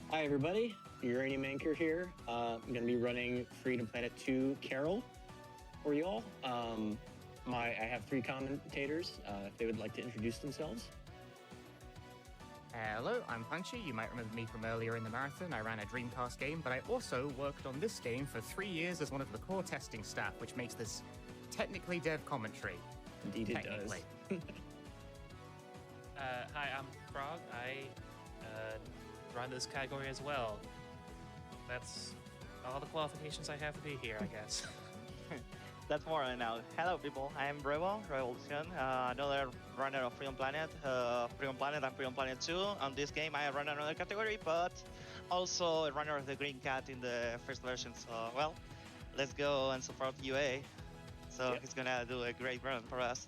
Hi everybody, UraniumAnchor here. I'm going to be running Freedom Planet 2 Carol for you all. I have three commentators if they would like to introduce themselves. Hello, I'm Punchy. You might remember me from earlier in the marathon. I ran a Dreamcast game, but I also worked on this game for 3 years as one of the core testing staff, which makes this technically dev commentary. Indeed it does. Hi, I'm Frog. I run this category as well. That's all the qualifications I have to be here, I guess. That's more than now. Hello people, I'm Revolution, another runner of Freedom Planet and Freedom Planet 2. On this game I run another category, but also a runner of the Green Cat in the first version, so well, let's go and support UA. So he's gonna do a great run for us.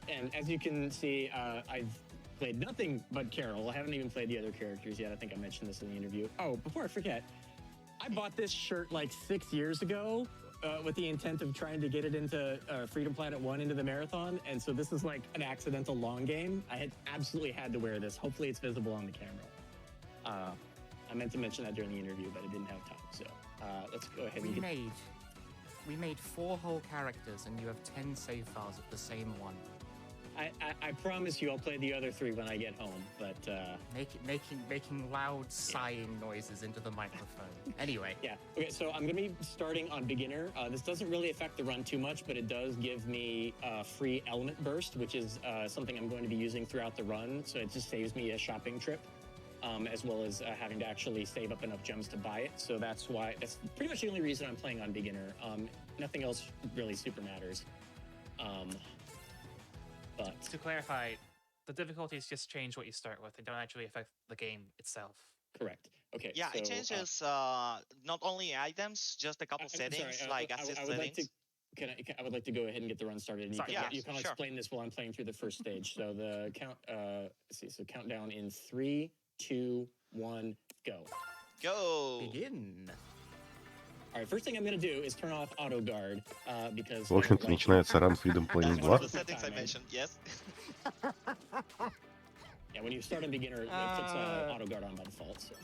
And as you can see, I've played nothing but Carol. I haven't even played the other characters yet. I think I mentioned this in the interview. Oh, before I forget, I bought this shirt like 6 years ago with the intent of trying to get it into Freedom Planet 1 into the marathon. And so this is like an accidental long game. I had absolutely had to wear this. Hopefully it's visible on the camera. I meant to mention that during the interview, but I didn't have time. So let's go ahead and We made 4 whole characters, and you have 10 save files of the same one. I promise you I'll play the other 3 when I get home, but... Making loud sighing noises into the microphone. Anyway. Yeah, okay, so I'm going to be starting on beginner. This doesn't really affect the run too much, but it does give me free element burst, which is something I'm going to be using throughout the run, so it just saves me a shopping trip, as well as having to actually save up enough gems to buy it. So that's pretty much the only reason I'm playing on beginner. Nothing else really super matters. But to clarify, the difficulties just change what you start with. They don't actually affect the game itself. Correct. Okay. Yeah, so, it changes not only items, just a couple settings like assist settings. I would like to go ahead and get the run started. And you can explain this while I'm playing through the first stage. So the count. Let's see. So countdown in 3, 2, 1, go. Go. Begin. All right, first thing I'm going to do is turn off auto guard because. В общем-то, начинается ран Freedom Planet 2. One of the settings I mentioned, yes. Yeah, when you start on beginner, it puts auto guard on by default. So.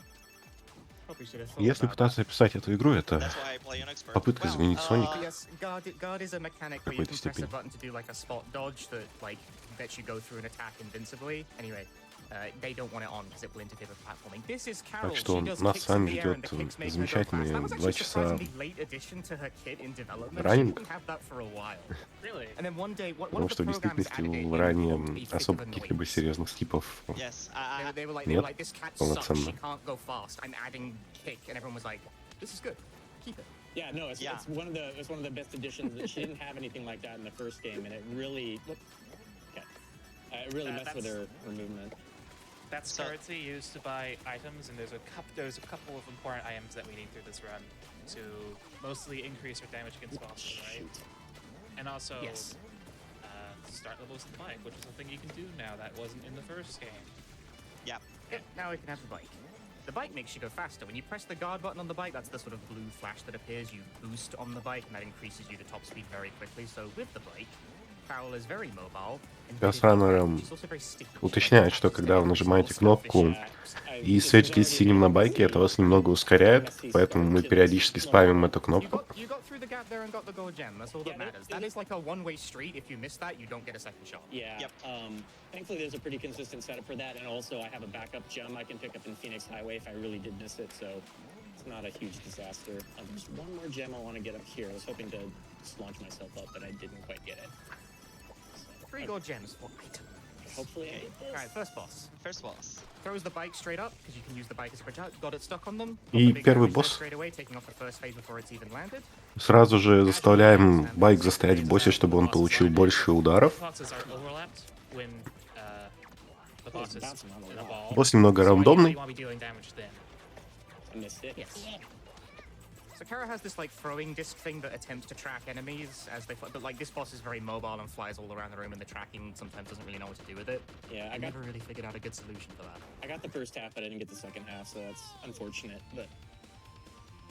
Если пытаться описать эту игру, это попытка заменить Соника. Guard is a mechanic where you can press a button to do like a spot dodge that like lets you go through an attack invincibly. Anyway. They don't want it on because it will interfere with platforming. This is Carol. Так что нас с вами ждет замечательные 2 часа раннинг. Потому что в действительности у ранее особо каких-либо серьезных скипов нет полноценно. Yeah, no, it's one of the best additions. She didn't have anything like that in the first game, and it really messed with her movement. That's currency used to buy items, and there's a couple of important items that we need through this run to mostly increase our damage against bosses, right? And also start levels with the bike, which is something you can do now that wasn't in the first game. Yep. Now we can have the bike. The bike makes you go faster. When you press the guard button on the bike, that's the sort of blue flash that appears. You boost on the bike, and that increases you to top speed very quickly. So with the bike, Carol is very mobile. Гасранерам уточняет, что когда вы нажимаете кнопку и светитесь синим на байке, это вас немного ускоряет, поэтому мы периодически спамим эту кнопку. Thankfully, there's a pretty consistent setup for that, and also I have a backup gem I can pick up in Phoenix Highway if I really did miss it, so it's not a huge disaster. There's one more gem I want to get up here. I was hoping to just launch myself up, but I didn't quite get it. 3 gold gems for item. Hopefully I get this. Alright, first boss. Throws the bike straight up, because you can use the bike as a projectile. Got it stuck on them. И первый босс. Straight away, taking off the first phase before it's even landed. Сразу же заставляем байк застоять в боссе, чтобы он получил больше ударов. Босс немного рандомный. So Kara has this like throwing disc thing that attempts to track enemies as they fly, but like this boss is very mobile and flies all around the room, and the tracking sometimes doesn't really know what to do with it. Yeah, I never really figured out a good solution for that. I got the first half, but I didn't get the second half, so that's unfortunate, but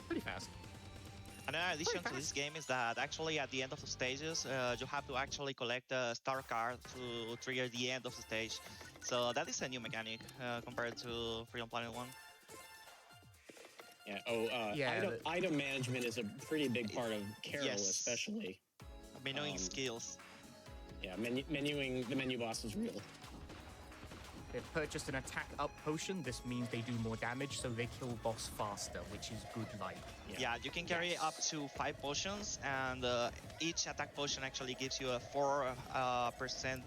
pretty fast. Another addition to this game is that actually at the end of the stages, you have to actually collect a star card to trigger the end of the stage. So that is a new mechanic compared to Freedom Planet 1. Yeah. Item management is a pretty big part of Carol, Yes. especially. Menuing skills. Yeah, menuing the menu boss is real. They've purchased an attack up potion. This means they do more damage, so they kill boss faster, which is good life. Yeah, you can carry up to 5 potions, and each attack potion actually gives you a 4%.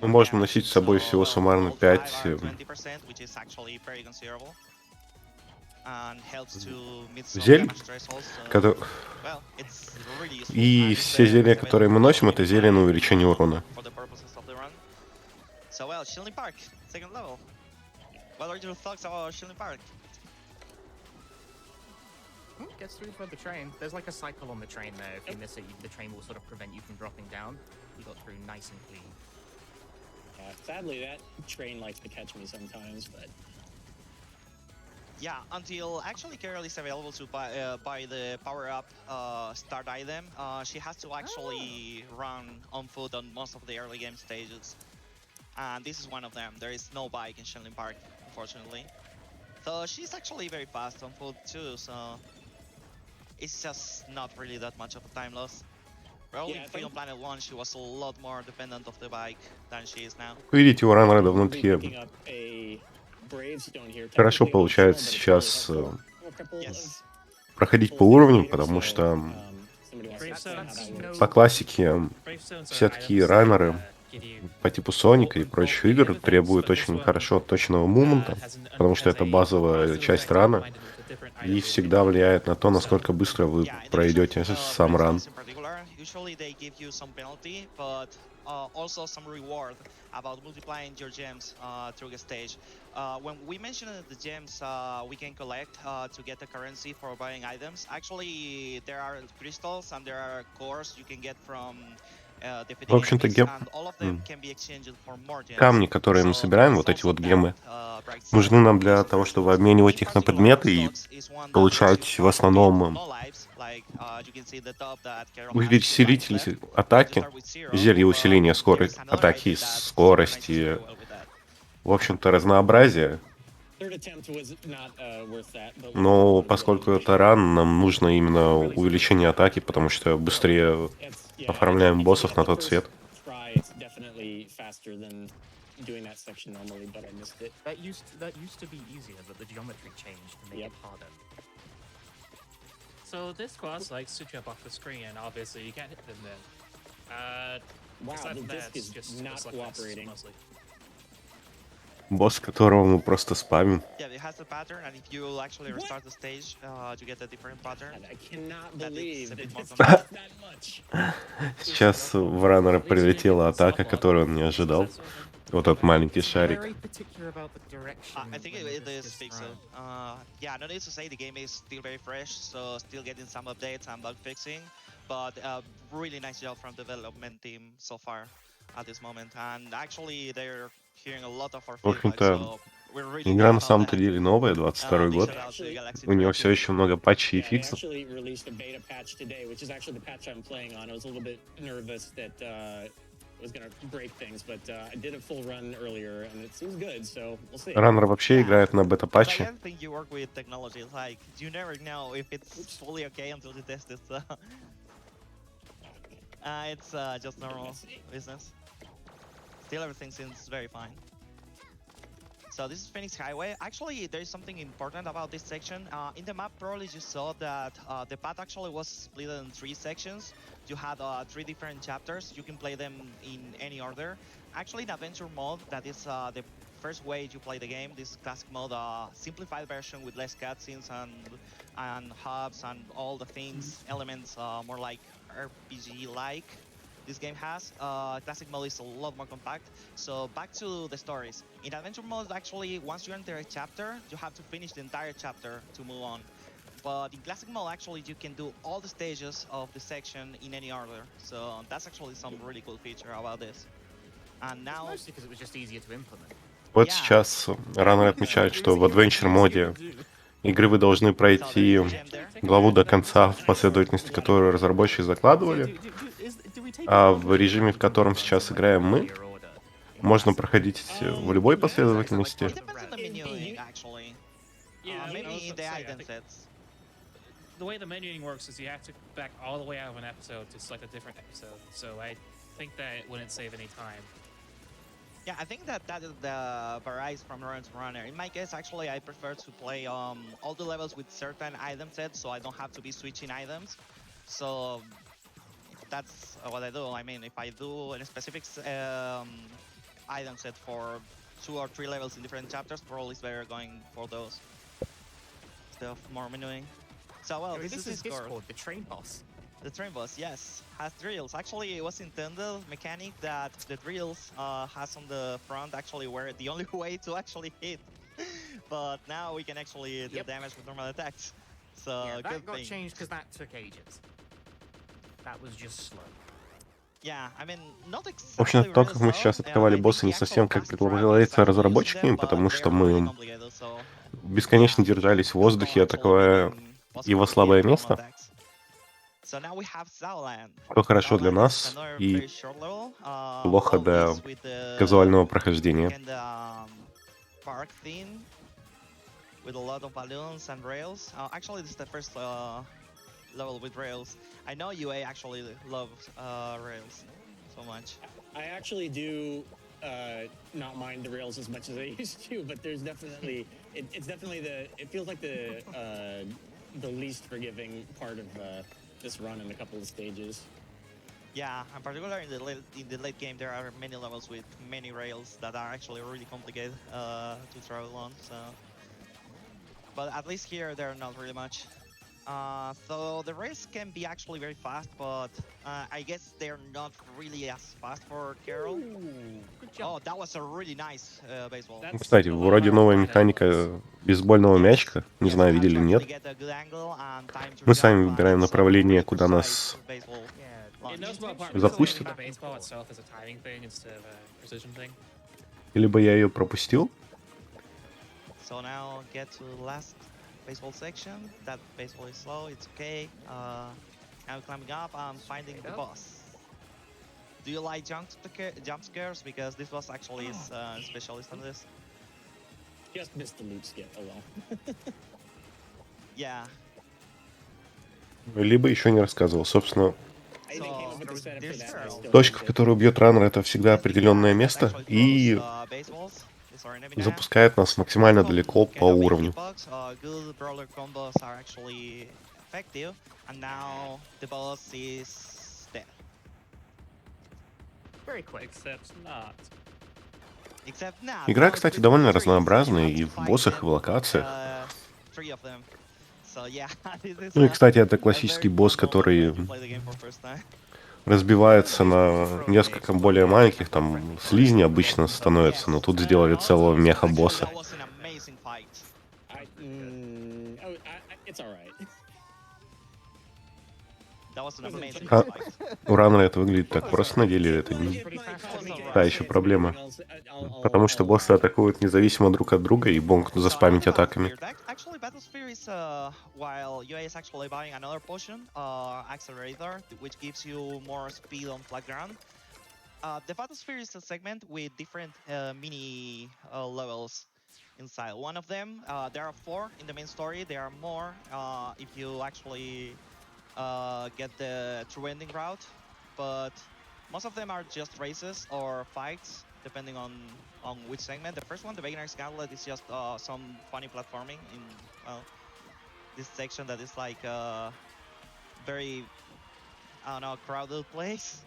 Мы можем носить с собой всего суммарно 5. 20%, which is actually very considerable. And helps to meet some Зель, damage thresholds. Well, it's really useful. и все зелья, которые мы носим, это зелья на увеличение урона. For the purposes of the run. So well, Shielding Park, second level. What are your thoughts about Shielding Park? Gets through for the train. There's like a cycle on the train there. If you miss it, the train will sort of prevent you from dropping down. We got through nice and clean. Yeah, sadly, that train likes to catch me sometimes, but... Yeah, until actually Carol is available to buy the power-up start item, she has to actually run on foot on most of the early game stages. And this is one of them. There is no bike in Shielding Park, unfortunately. So she's actually very fast on foot too, so it's just not really that much of a time loss. Probably in Freedom Planet 1 she was a lot more dependent of the bike than she is now. Видите, у Ранреда внутри хорошо получается сейчас проходить по уровням, потому что по классике все такие раннеры по типу Соника и прочих игр требуют очень хорошо точного мувмента, потому что это базовая часть рана и всегда влияет на то, насколько быстро вы пройдете сам ран. Also some reward about multiplying your gems through the stage. When we mentioned the gems we can collect to get the currency for buying items, actually there are crystals and there are cores you can get from В общем-то, камни, которые мы собираем, вот эти вот гемы, нужны нам для того, чтобы обменивать их на предметы и получать в основном усилители атаки, зелье усиления скорости атаки, скорости, в общем-то, разнообразие. Но поскольку это ран, нам нужно именно увеличение атаки, потому что быстрее оформляем боссов на тот свет. So this boss likes to jump off the screen, and obviously you can't hit them then. Wow, the disc is not cooperating. Босс, которого мы просто спамим. Yeah, it has a pattern, and if you actually restart the stage, you get a different pattern. I cannot believe that Сейчас в раннера прилетела атака, которую он не ожидал. Вот этот маленький шарик. I think it is fixed. Yeah, no need to say the game is still very fresh, so still getting some updates and bug fixing, but really nice job from the development team so far at this moment. And actually, they're hearing a lot of our feedback, so we're really игра на самом-то деле новая, 22 год. У нее все еще много патчей и фиксов. Раннер вообще играет на бета-патче. It's just normal business. Still everything seems very fine. So this is Phoenix Highway. Actually, there is something important about this section. In the map, probably you saw that the path actually was split in 3 sections. You had 3 different chapters. You can play them in any order. Actually, in adventure mode, that is the first way you play the game. This classic mode, simplified version with less cutscenes and hubs and all the things, elements more like RPG-like. This game has classic mode is a lot more compact. So back to the stories. In adventure mode, actually, once you enter a chapter, you have to finish the entire chapter to move on. But in classic mode, actually, you can do all the stages of the section in any order. So that's actually some really cool feature about this. And now, mostly because it was just easier to implement. Вот сейчас Раннер отмечает, что в Adventure моде игры вы должны So пройти there's a gem there. главу до конца в последовательности, которую разработчики закладывали, а в режиме, в котором сейчас играем мы, можно проходить в любой последовательности. It depends on the menuing, actually. Yeah, I was Maybe about the to say, I item think sets. the way the menuing works is you have to back all the way out of an episode to select a different episode. So I think that it wouldn't save any time. Yeah, I think that varies from run to runner. In my case, actually, I prefer to play all the levels with certain item sets, so I don't have to be switching items. So that's what I do. I mean, if I do a specific item set for 2 or 3 levels in different chapters, probably it's better going for those instead of more menuing. So well, this is Discord. Discord, the train boss. The train boss, yes, has drills. Actually, it was intended mechanic that the drills has on the front actually were the only way to actually hit. But now we can actually deal damage with normal attacks. So Yeah, good that got thing. changed because that took ages. That was just slow. Yeah, I mean, not В общем, exactly то, really как мы slow. сейчас I атаковали think босса, the не actual совсем как fast track is предполагается actually using разработчиками, them, but потому they're что really мы complicated. So бесконечно yeah, держались в good call воздухе, actually атаковая being boss его complicated слабое for normal место, attacks. So now we have Southland. что хорошо для Southland is нас another и very short level. плохо Well, для this with the казуального прохождения. kind park theme with a lot of balloons and rails. Actually, this is the first level with rails. I know UA actually loves rails so much. I actually do not mind the rails as much as I used to, but there's definitely it's definitely it feels like the least forgiving part of this run in a couple of stages. Yeah, and particularly in the late game, there are many levels with many rails that are actually really complicated to travel on. So, but at least here they're not really much. So the rails can be actually very fast, but I guess they're not really as fast for Carol. Oh, that was a really nice baseball. Кстати, вроде новая механика бейсбольного мячика. Не знаю, видели или нет. Мы сами выбираем направление, куда нас запустит. Либо я ее пропустил. So now get to the last baseball section. That baseball is slow, it's okay. Now climbing up, I'm finding the boss. Do you like jump scares? Because this was actually a specialist on this. Just missed the loot skip. Oh well. Yeah. Либо еще не рассказывал. Собственно, I even came up with the setup for that. I still точка, в missed it. которую бьет раннер, это всегда определенное место. И запускает нас максимально далеко по уровню. Good brawler combos are actually effective, and now the boss is dead. Very quick. Except not. Игра, кстати, довольно разнообразная и в боссах, и в локациях. Three of them. So yeah, this is, Ну и, кстати, это классический босс, который разбивается на несколько более маленьких, там слизни обычно становятся, но тут сделали целого меха-босса. It's alright. А у раннера это выглядит так просто, на деле это не та еще проблема. Потому что боссы атакуют независимо друг от друга и могут заспамить атаками. Actually, Battlesphere is while UA is actually buying another potion, accelerator, which gives you more speed on flat ground. The Battlesphere is a segment with different mini levels inside. One of them, there are 4 in the main story. There are more if you actually get the true ending route, but most of them are just races or fights, depending on which segment. The first one, the Beginner's Gauntlet, is just some funny platforming in this section that is like very, I don't know, crowded place.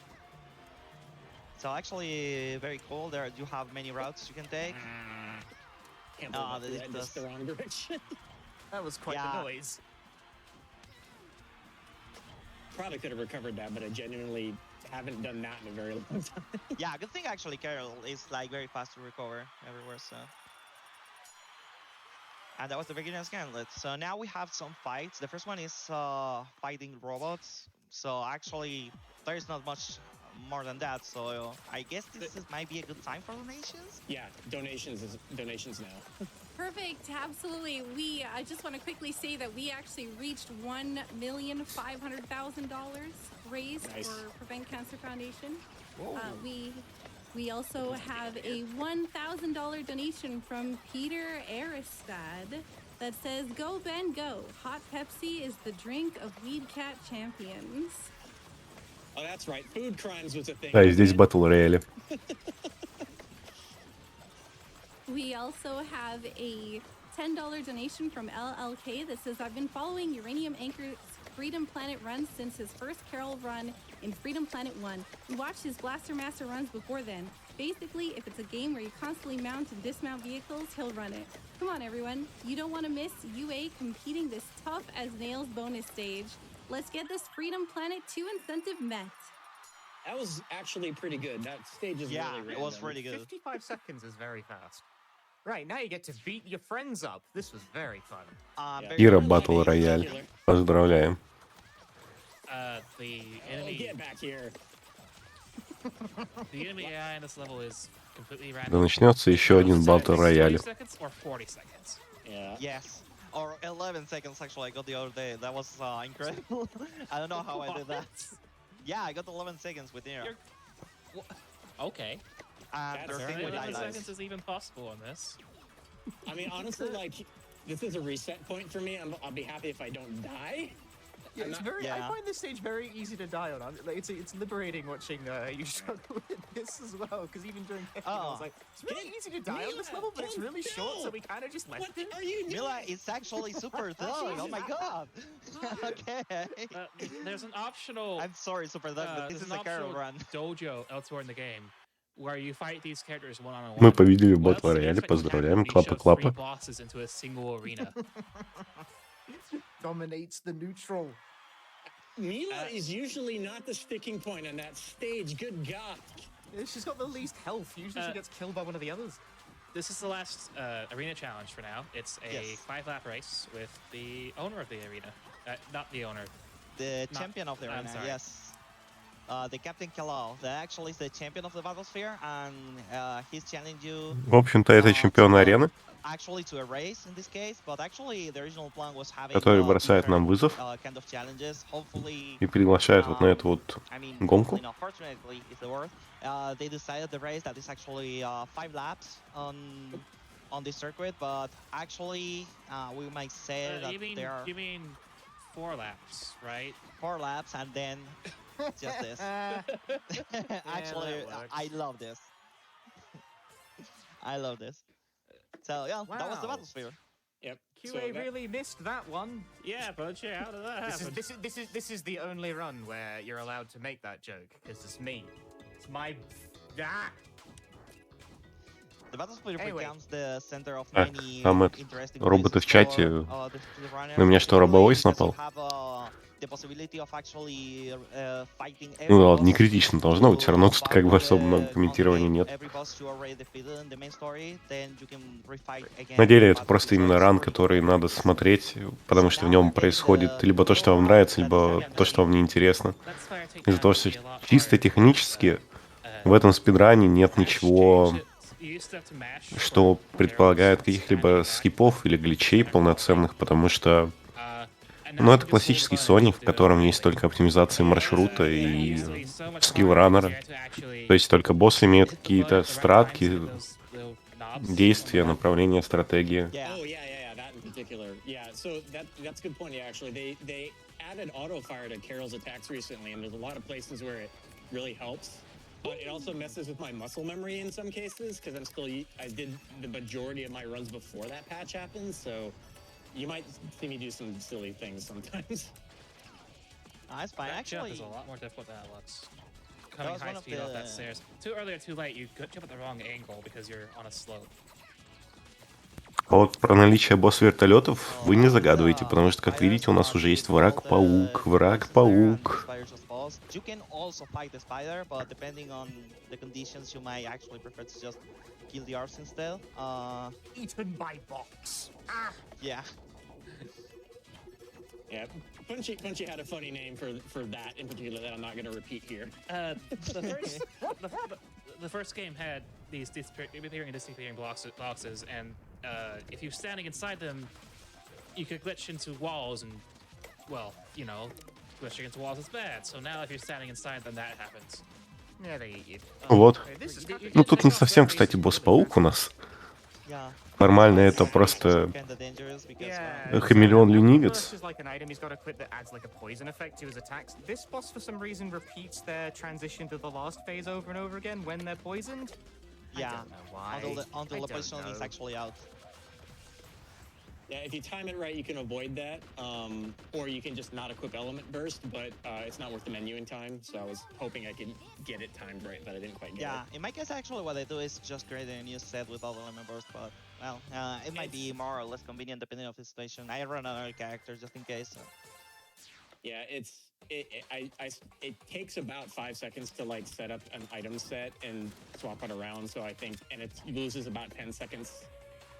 So actually very cool. There you have many routes you can take. Can't believe I missed the wrong direction. That was quite the noise. Probably could have recovered that, but I genuinely haven't done that in a very long time. Yeah, good thing actually Carol is like very fast to recover everywhere, so. And that was the beginner's gauntlet. So now we have some fights. The first one is fighting robots. So actually there is not much more than that. So I guess this might be a good time for donations. Yeah, donations now. Perfect, absolutely. I just want to quickly say that we actually reached $1,500,000 raised for Prevent Cancer Foundation. We also have a $1,000 donation from Peter Aristad that says, "Go Ben, go! Hot Pepsi is the drink of Weed Cat champions." Oh, that's right. Food crimes was a thing. Да, и здесь батл рояли. We also have a $10 donation from LLK that says, "I've been following UraniumAnchor's Freedom Planet runs since his first Carol run in Freedom Planet 1. We watched his Blaster Master runs before then. Basically, if it's a game where you constantly mount and dismount vehicles, he'll run it. Come on, everyone. You don't want to miss UA competing this tough as nails bonus stage. Let's get this Freedom Planet 2 incentive met." That was actually pretty good. That stage is really random. it was really good. 55 seconds is very fast. Right, now you get to beat your friends up. This was very fun. Кира батл рояль. Поздравляем. The enemy. Get back here. The enemy AI in this level is completely Да random. начнется еще один батл рояль. 30 seconds or 40 seconds. Yeah. Yes. Or 11 seconds actually I got the other day. That was incredible. I don't know how I did that. Yeah, I got 11 seconds with Nero. Okay. And That's there's very thing with 11 highlights. seconds is even possible on this. I mean, honestly, like, this is a reset point for me. I'll be happy if I don't die. Yeah, it's very. Yeah. I find this stage very easy to die on. It's liberating watching you struggle with this as well. Because even during I was like, it's really easy to die on this level, but it's really short, so we kind of just left it. Are you doing? Mila, it's actually super thug. Oh my god. Okay. There's an optional. I'm sorry, super thug, but this there's is an a Carol optional run. dojo elsewhere in the game where you fight these characters one-on-one. Мы победили в What's батл рояле. significant Поздравляем. happens when you shove Клапа-клапа. 3 bosses into a single arena. Dominates the neutral. Mila is usually not the sticking point on that stage. Good God. She's got the least health. Usually she gets killed by one of the others. This is the last arena challenge for now. It's a 5-lap race with the owner of the arena. Not the owner. The Not- champion of the I'm arena, sorry. yes. The Captain Kalal. That actually is the champion of the Battlesphere, and he's challenging you В общем-то, это чемпион арены, actually to a race in this case, but actually the original plan was having который бросает нам вызов kind of challenges. Hopefully, и приглашает вот на эту вот I mean, гонку. hopefully not, fortunately is the word. They decided the race that is actually 5 laps on this circuit, but actually we might say that there are you mean 4 laps, right? 4 laps and then just this. Actually, I love this. I love this. So yeah, that was the Wow. Battlesphere. Yep. QA really missed that one. Yeah, but how did that happen? This is the only run where you're allowed to make that joke because it's me. It's my. The Battlesphere Anyway. becomes the center of Так, many там interesting роботы в places чате. for, the runners. На меня что, Actually, робовойс because you напал? have, the possibility of actually, fighting Ну every ладно, не boss критично должно быть, все равно тут to как бы fight особо много the комментирования complete нет. every boss you already defeated in the main story, then you can refight again На деле in это просто Battlefield именно ран, story. который надо смотреть, потому что в нем происходит либо то, что вам нравится, либо то, что вам не интересно. That's why I take Из-за that того, to что be a lot чисто harder. технически в этом спидране нет ничего, You used to have to mash что for предполагает arrows, каких-либо standing back. скипов или гличей полноценных, потому что, And ну, now это you just классический hold button Sonic, to в do it котором есть manually. только оптимизация маршрута и It used to be so much скилл harder раннера. because you had to actually То есть только боссы имеют hit the какие-то button at the right стратки, times, hit those little knobs. действия, направления, стратегии. Yeah. Oh yeah, that in particular. Yeah, so that's a good point. Yeah, actually, they added auto fire to Carol's attacks recently, and there's a lot of places where it really helps. But it also messes with my muscle memory in some cases because I did the majority of my runs before that patch happened, so you might see me do some silly things sometimes. It's fine. That jump Actually, is a lot more difficult than it looks. Coming was high one of speed off that the- stairs. Too early or too late, you jump at the wrong angle because you're on a slope. А вот про наличие босс-вертолетов вы не загадываете, потому что, как видите, у нас уже есть враг-паук, враг-паук. You can also fight the spider, but depending on the conditions, you might actually prefer to just kill the arcs instead. Eaten by box. Yeah. Yeah, Punchy had a funny name for that in particular that I'm not going to repeat here. The first game had these appearing and disappearing boxes, and if you're standing inside them, you could glitch into walls and, well, you know, glitching into walls is bad. So now if you're standing inside them, that happens. Yeah, they eat you. Вот. This is Ну, тут не совсем, кстати, босс-паук у нас. Yeah. Формально это It's просто kinda dangerous because, Yeah, хамелеон so ленивец. Burst is like an item he's got equipped that adds like a poison effect to his attacks. This boss, for some reason, repeats their transition to the last phase over and over again when they're poisoned. I yeah, don't know why. until I the don't poison is know. actually out. Yeah, if you time it right, you can avoid that, or you can just not equip element burst, but it's not worth the menuing time. So I was hoping I could get it timed right, but I didn't quite get Yeah, it. in my case, actually, what I do is just create a new set with all the element burst, but, well, it might be more or less convenient depending on the situation. I run another character just in case. So. Yeah, it takes about 5 seconds to like set up an item set and swap it around. So I think, and it loses about 10 seconds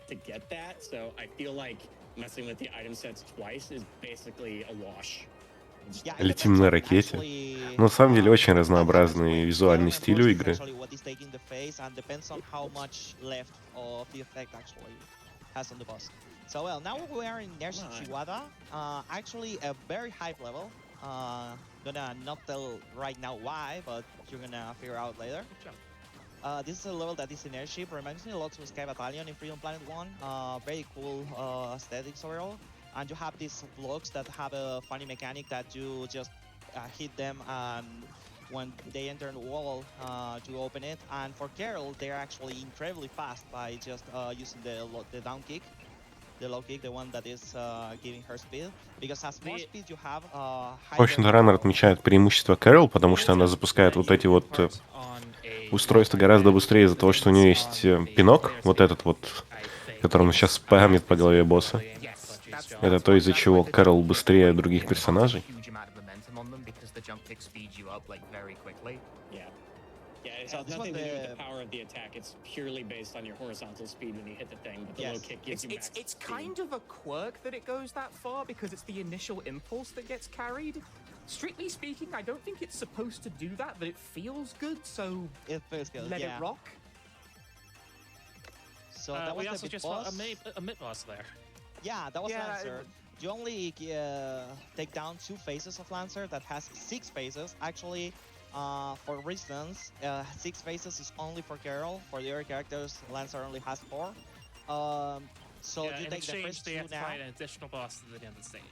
to get that. So I feel like messing with the item sets twice is basically a wash. Yeah, Летим на ракете. Ну, на самом деле, очень разнообразный визуальный стиль у игры. What is taking the face and depends on how much left of the effect actually has on the boss. So well, now we are in Nershi Chiwada. Actually a very hype level. Gonna not tell right now why, but you're gonna figure out later. This is a level that is in airship. Reminds me a lot of Sky Battalion in Freedom Planet 1. Very cool aesthetics overall. And you have these blocks that have a funny mechanic that you just hit them, and when they enter the wall, you open it. And for Carol, they're actually incredibly fast by just using the down kick, the low kick, the one that is giving her speed. Because as more speed you have, В общем-то, раннер отмечает преимущество Кэрол, потому что она запускает вот эти вот устройства гораздо быстрее из-за того, что у нее есть пинок, вот этот вот, которым сейчас спамит по голове босса. Это то, из-за чего Кэрол быстрее других персонажей. Yeah, it has nothing to do with the power of the attack. It's purely based on your horizontal speed when you hit the thing, but the low kick gives you max It's speed. kind of a quirk that it goes that far because it's the initial impulse that gets carried. Strictly speaking, I don't think it's supposed to do that, but it feels good, so it feels good. Let it rock. So that was we also the just boss. a mid boss there. Yeah, that was Lancer. You only take down 2 phases of Lancer that has 6 phases. Actually, for instance, 6 phases is only for Carol. For the other characters, Lancer only has 4. So yeah, you take the first 2 now. Fight an additional boss at the end of the stage.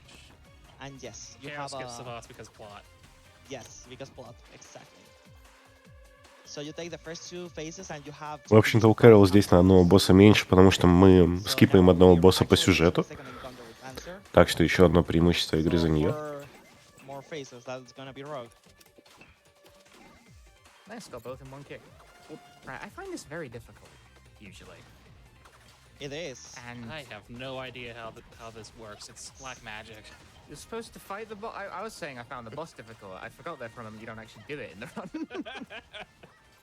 And yes, you Carol have skips the boss because plot. Yes, because plot, exactly. So you take the first 2 phases and you have. В общем-то, у Кэрол здесь на одного босса меньше, потому что мы скипаем одного босса по сюжету. Так что еще одно преимущество игры за нее. Nice, got both in one kick. Right, I find this very difficult, usually. It is. And I have no idea how this works. It's black magic. You're supposed to fight the boss. I was saying I found the boss difficult. I forgot that from him. You don't actually do it in the run.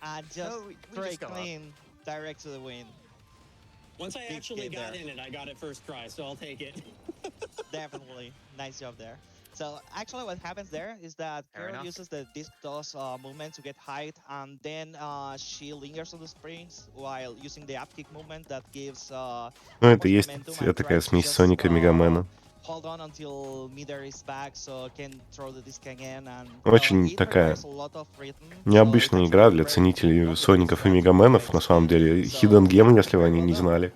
And just straight clean, direct to the win. Once I actually got in it, I got it first try, so I'll take it. Definitely. Nice job there. So actually what happens there is that Carol uses the disc toss movement to get height, and then she lingers on the springs while using the upkick movement that gives Ну, это есть такая смесь Соника и Мегамена. Hold on until Midair is back, so can throw the disc again, and очень такая необычная игра для ценителей Соников и Мегаменов, на самом деле. Hidden Gem, если вы они не знали.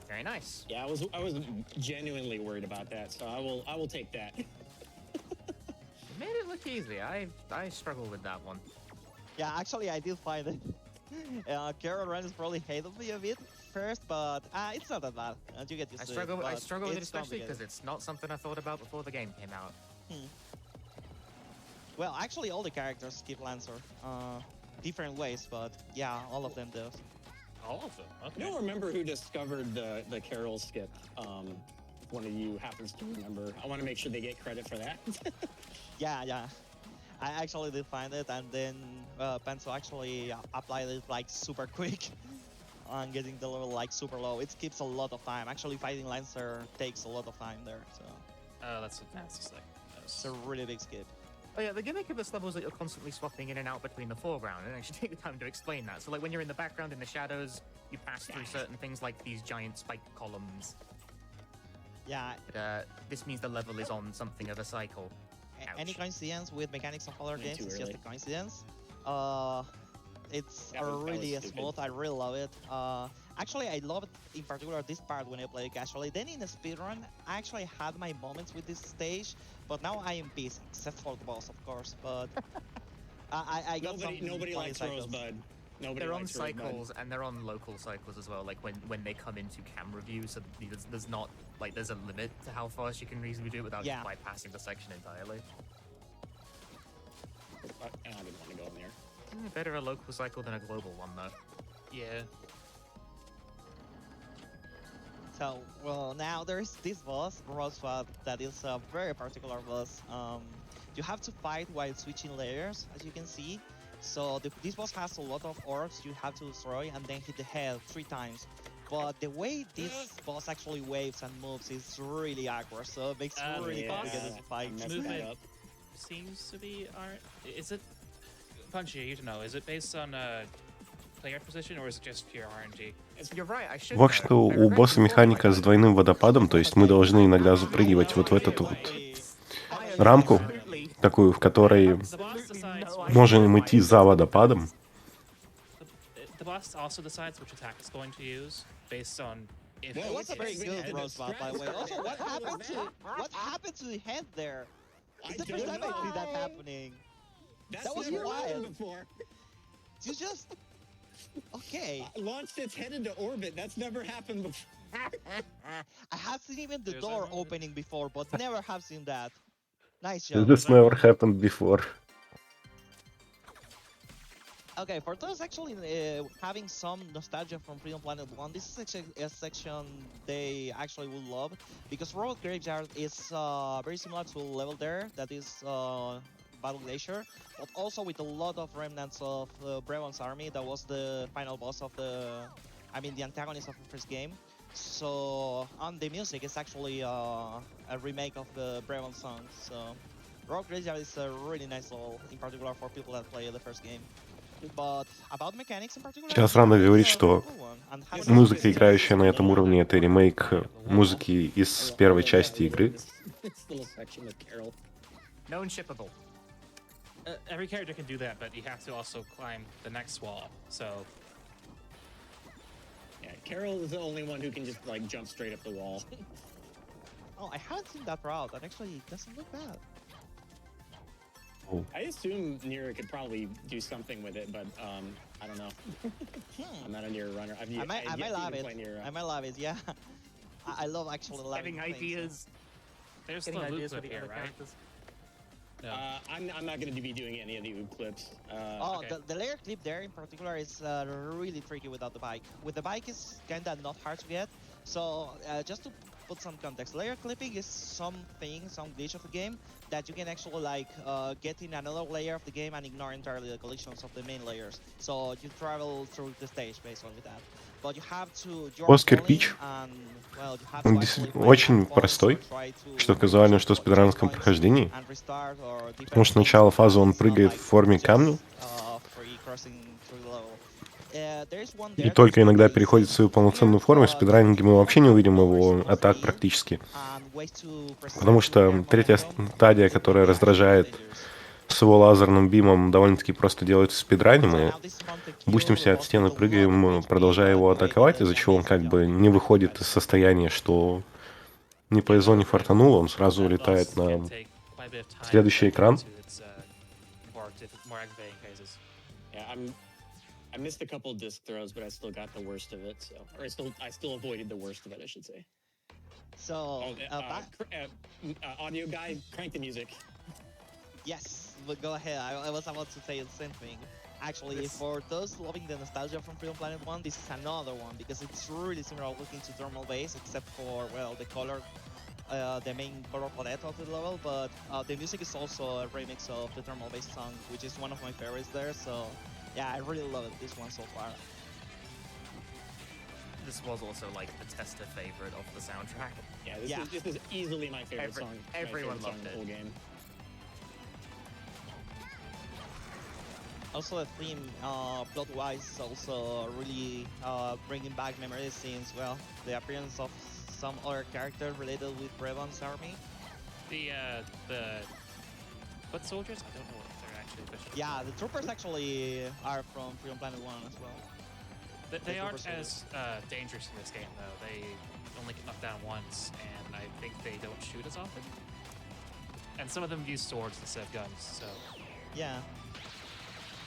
Very nice. Yeah, I was genuinely worried about that, so I will take that. It made it look easy. I struggle with that one. Yeah, actually I did find it. Carol Runs probably hated me a bit first, but it's not that bad. You get used to it. I struggle with it especially because it's not something I thought about before the game came out. Well, actually all the characters skip Lancer. Different ways, but yeah, all of them do. All of them? Okay. I don't remember who discovered the Carol skip. If one of you happens to remember, I want to make sure they get credit for that. Yeah. I actually did find it, and then Penso actually applied it like super quick on getting the level like super low. It skips a lot of time. Actually, fighting Lancer takes a lot of time there. So. Oh, that's a nasty thing. It's a really big skip. Oh yeah, the gimmick of this level is that you're constantly swapping in and out between the foreground, and I should take the time to explain that. So like when you're in the background in the shadows, you pass through certain things like these giant spike columns. Yeah. But, this means the level is on something of a cycle. Any coincidence with mechanics of other games is just a coincidence. It's really smooth. I really love it. Actually, I love it in particular this part when I play casually. Then in the speedrun, I actually had my moments with this stage, but now I am pissed, except for the boss, of course. But I got nobody likes Rosebud. They're on cycles and they're on local cycles as well. Like when they come into camera view, so there's not like there's a limit to how fast you can reasonably do it without just bypassing the section entirely. I didn't want to go in there. Better a local cycle than a global one, though. Yeah. So, well, now there's this boss, Rosebud, that is a very particular boss. You have to fight while switching layers, as you can see. So this boss has a lot of orbs you have to destroy and then hit the head 3 times. But the way this boss actually waves and moves is really awkward, so it makes it really difficult to fight. Movement seems to be... Is it... Punchy, you know, is it based on player position or is it just pure RNG? В общем-то, у босса механика с двойным водопадом, то есть мы должны иногда запрыгивать вот в эту вот рамку, такую, в которой можем идти за водопадом. The boss also decides which attack it's going to use based on if it was a very good Rosebud, by the way. Also, what happened to the head there? It's the first time I see that happening. That was wild. You just okay. Launched its head into orbit. That's never happened before. I have seen even the door opening before, but never have seen that. Nice job. This never happened before. Okay, for those actually having some nostalgia from Freedom Planet 1, this is a section they actually will love because Road Graveyard is very similar to a level there that is Battle Glacier, but also with a lot of remnants of Brevon's army. That was the final boss of the antagonist of the first game. So, on the music, it's actually a remake of the Brevon song. So, Rock Graveyard is a really nice level, in particular for people that play the first game. But about mechanics in particular, Сейчас рано говорить, что музыка, играющая на этом уровне, это ремейк музыки из первой части игры. No unshippable. Every character can do that, but you have to also climb the next wall. So, yeah, Carol is the only one who can just like jump straight up the wall. Oh, I haven't seen that route. That actually doesn't look bad. Oh. I assume Nira could probably do something with it, but I don't know. I'm not a Nira runner. I might love it. I might love it. Yeah, I love actually loving ideas. There's still a loop clip here, right? No. I'm not going to be doing any of the OOP clips. Okay. The layer clip there in particular is really tricky without the bike. With the bike, it's kind of not hard to get. So just to put some context, layer clipping is some glitch of the game that you can actually like get in another layer of the game and ignore entirely the collections of the main layers. So you travel through the stage based on that. But you have to. Кирпич. Он очень простой, что в казуальном, что в спидранском прохождении. Потому что сначала фазу он прыгает в форме камня. И только иногда переходит в свою полноценную форму. В спидранинге мы вообще не увидим его атак практически. Потому что третья стадия, которая раздражает с его лазерным бимом, довольно-таки просто делает в спидране. Мы бустимся от стены, прыгаем, продолжая его атаковать, из-за чего он как бы не выходит из состояния, что не повезло, не фартануло, он сразу улетает на следующий экран. I missed a couple disc throws, but I still got the worst of it. So, or I still avoided the worst of it, I should say. So, audio guy, crank the music. Yes, but go ahead. I was about to say the same thing. Actually, for those loving the nostalgia from Freedom Planet 1, this is another one because it's really similar looking to Thermal Base, except for, well, the color, the main color palette of the level. But the music is also a remix of the Thermal Base song, which is one of my favorites there. So, yeah, I really love this one so far. This was also like the tester favorite of the soundtrack. Yeah, this is easily my favorite song. Everyone loved the whole game. Also the theme, plot-wise, also really bringing back memories since, well, the appearance of some other character related with Brevon's army. The foot soldiers? I don't know what they're actually officially. Yeah, the troopers actually are from Freedom Planet 1 as well. They aren't as dangerous in this game, though. They only get knocked down once, and I think they don't shoot as often. And some of them use swords instead of guns, so... Yeah.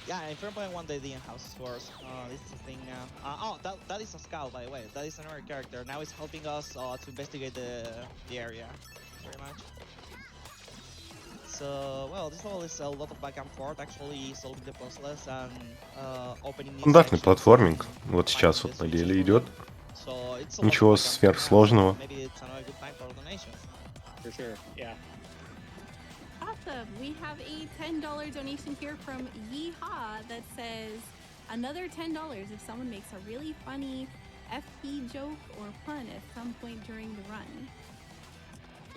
Yeah, in Freedom Planet 1 they didn't have swords. This is the thing now. That is a scout, by the way. That is another character. Now he's helping us to investigate the area, very much. So, well, this level is a lot of back and forth, actually solving the puzzles and opening new Стандартный sections платформинг. and Вот сейчас finding вот the на деле solutions идет. for them. So, it's a lot of Ничего back and forth now, сверхсложного. so maybe it's another good time for donations. For sure, yeah. Awesome. We have a $10 donation here from Yeehaw that says another $10 if someone makes a really funny FP joke or pun at some point during the run.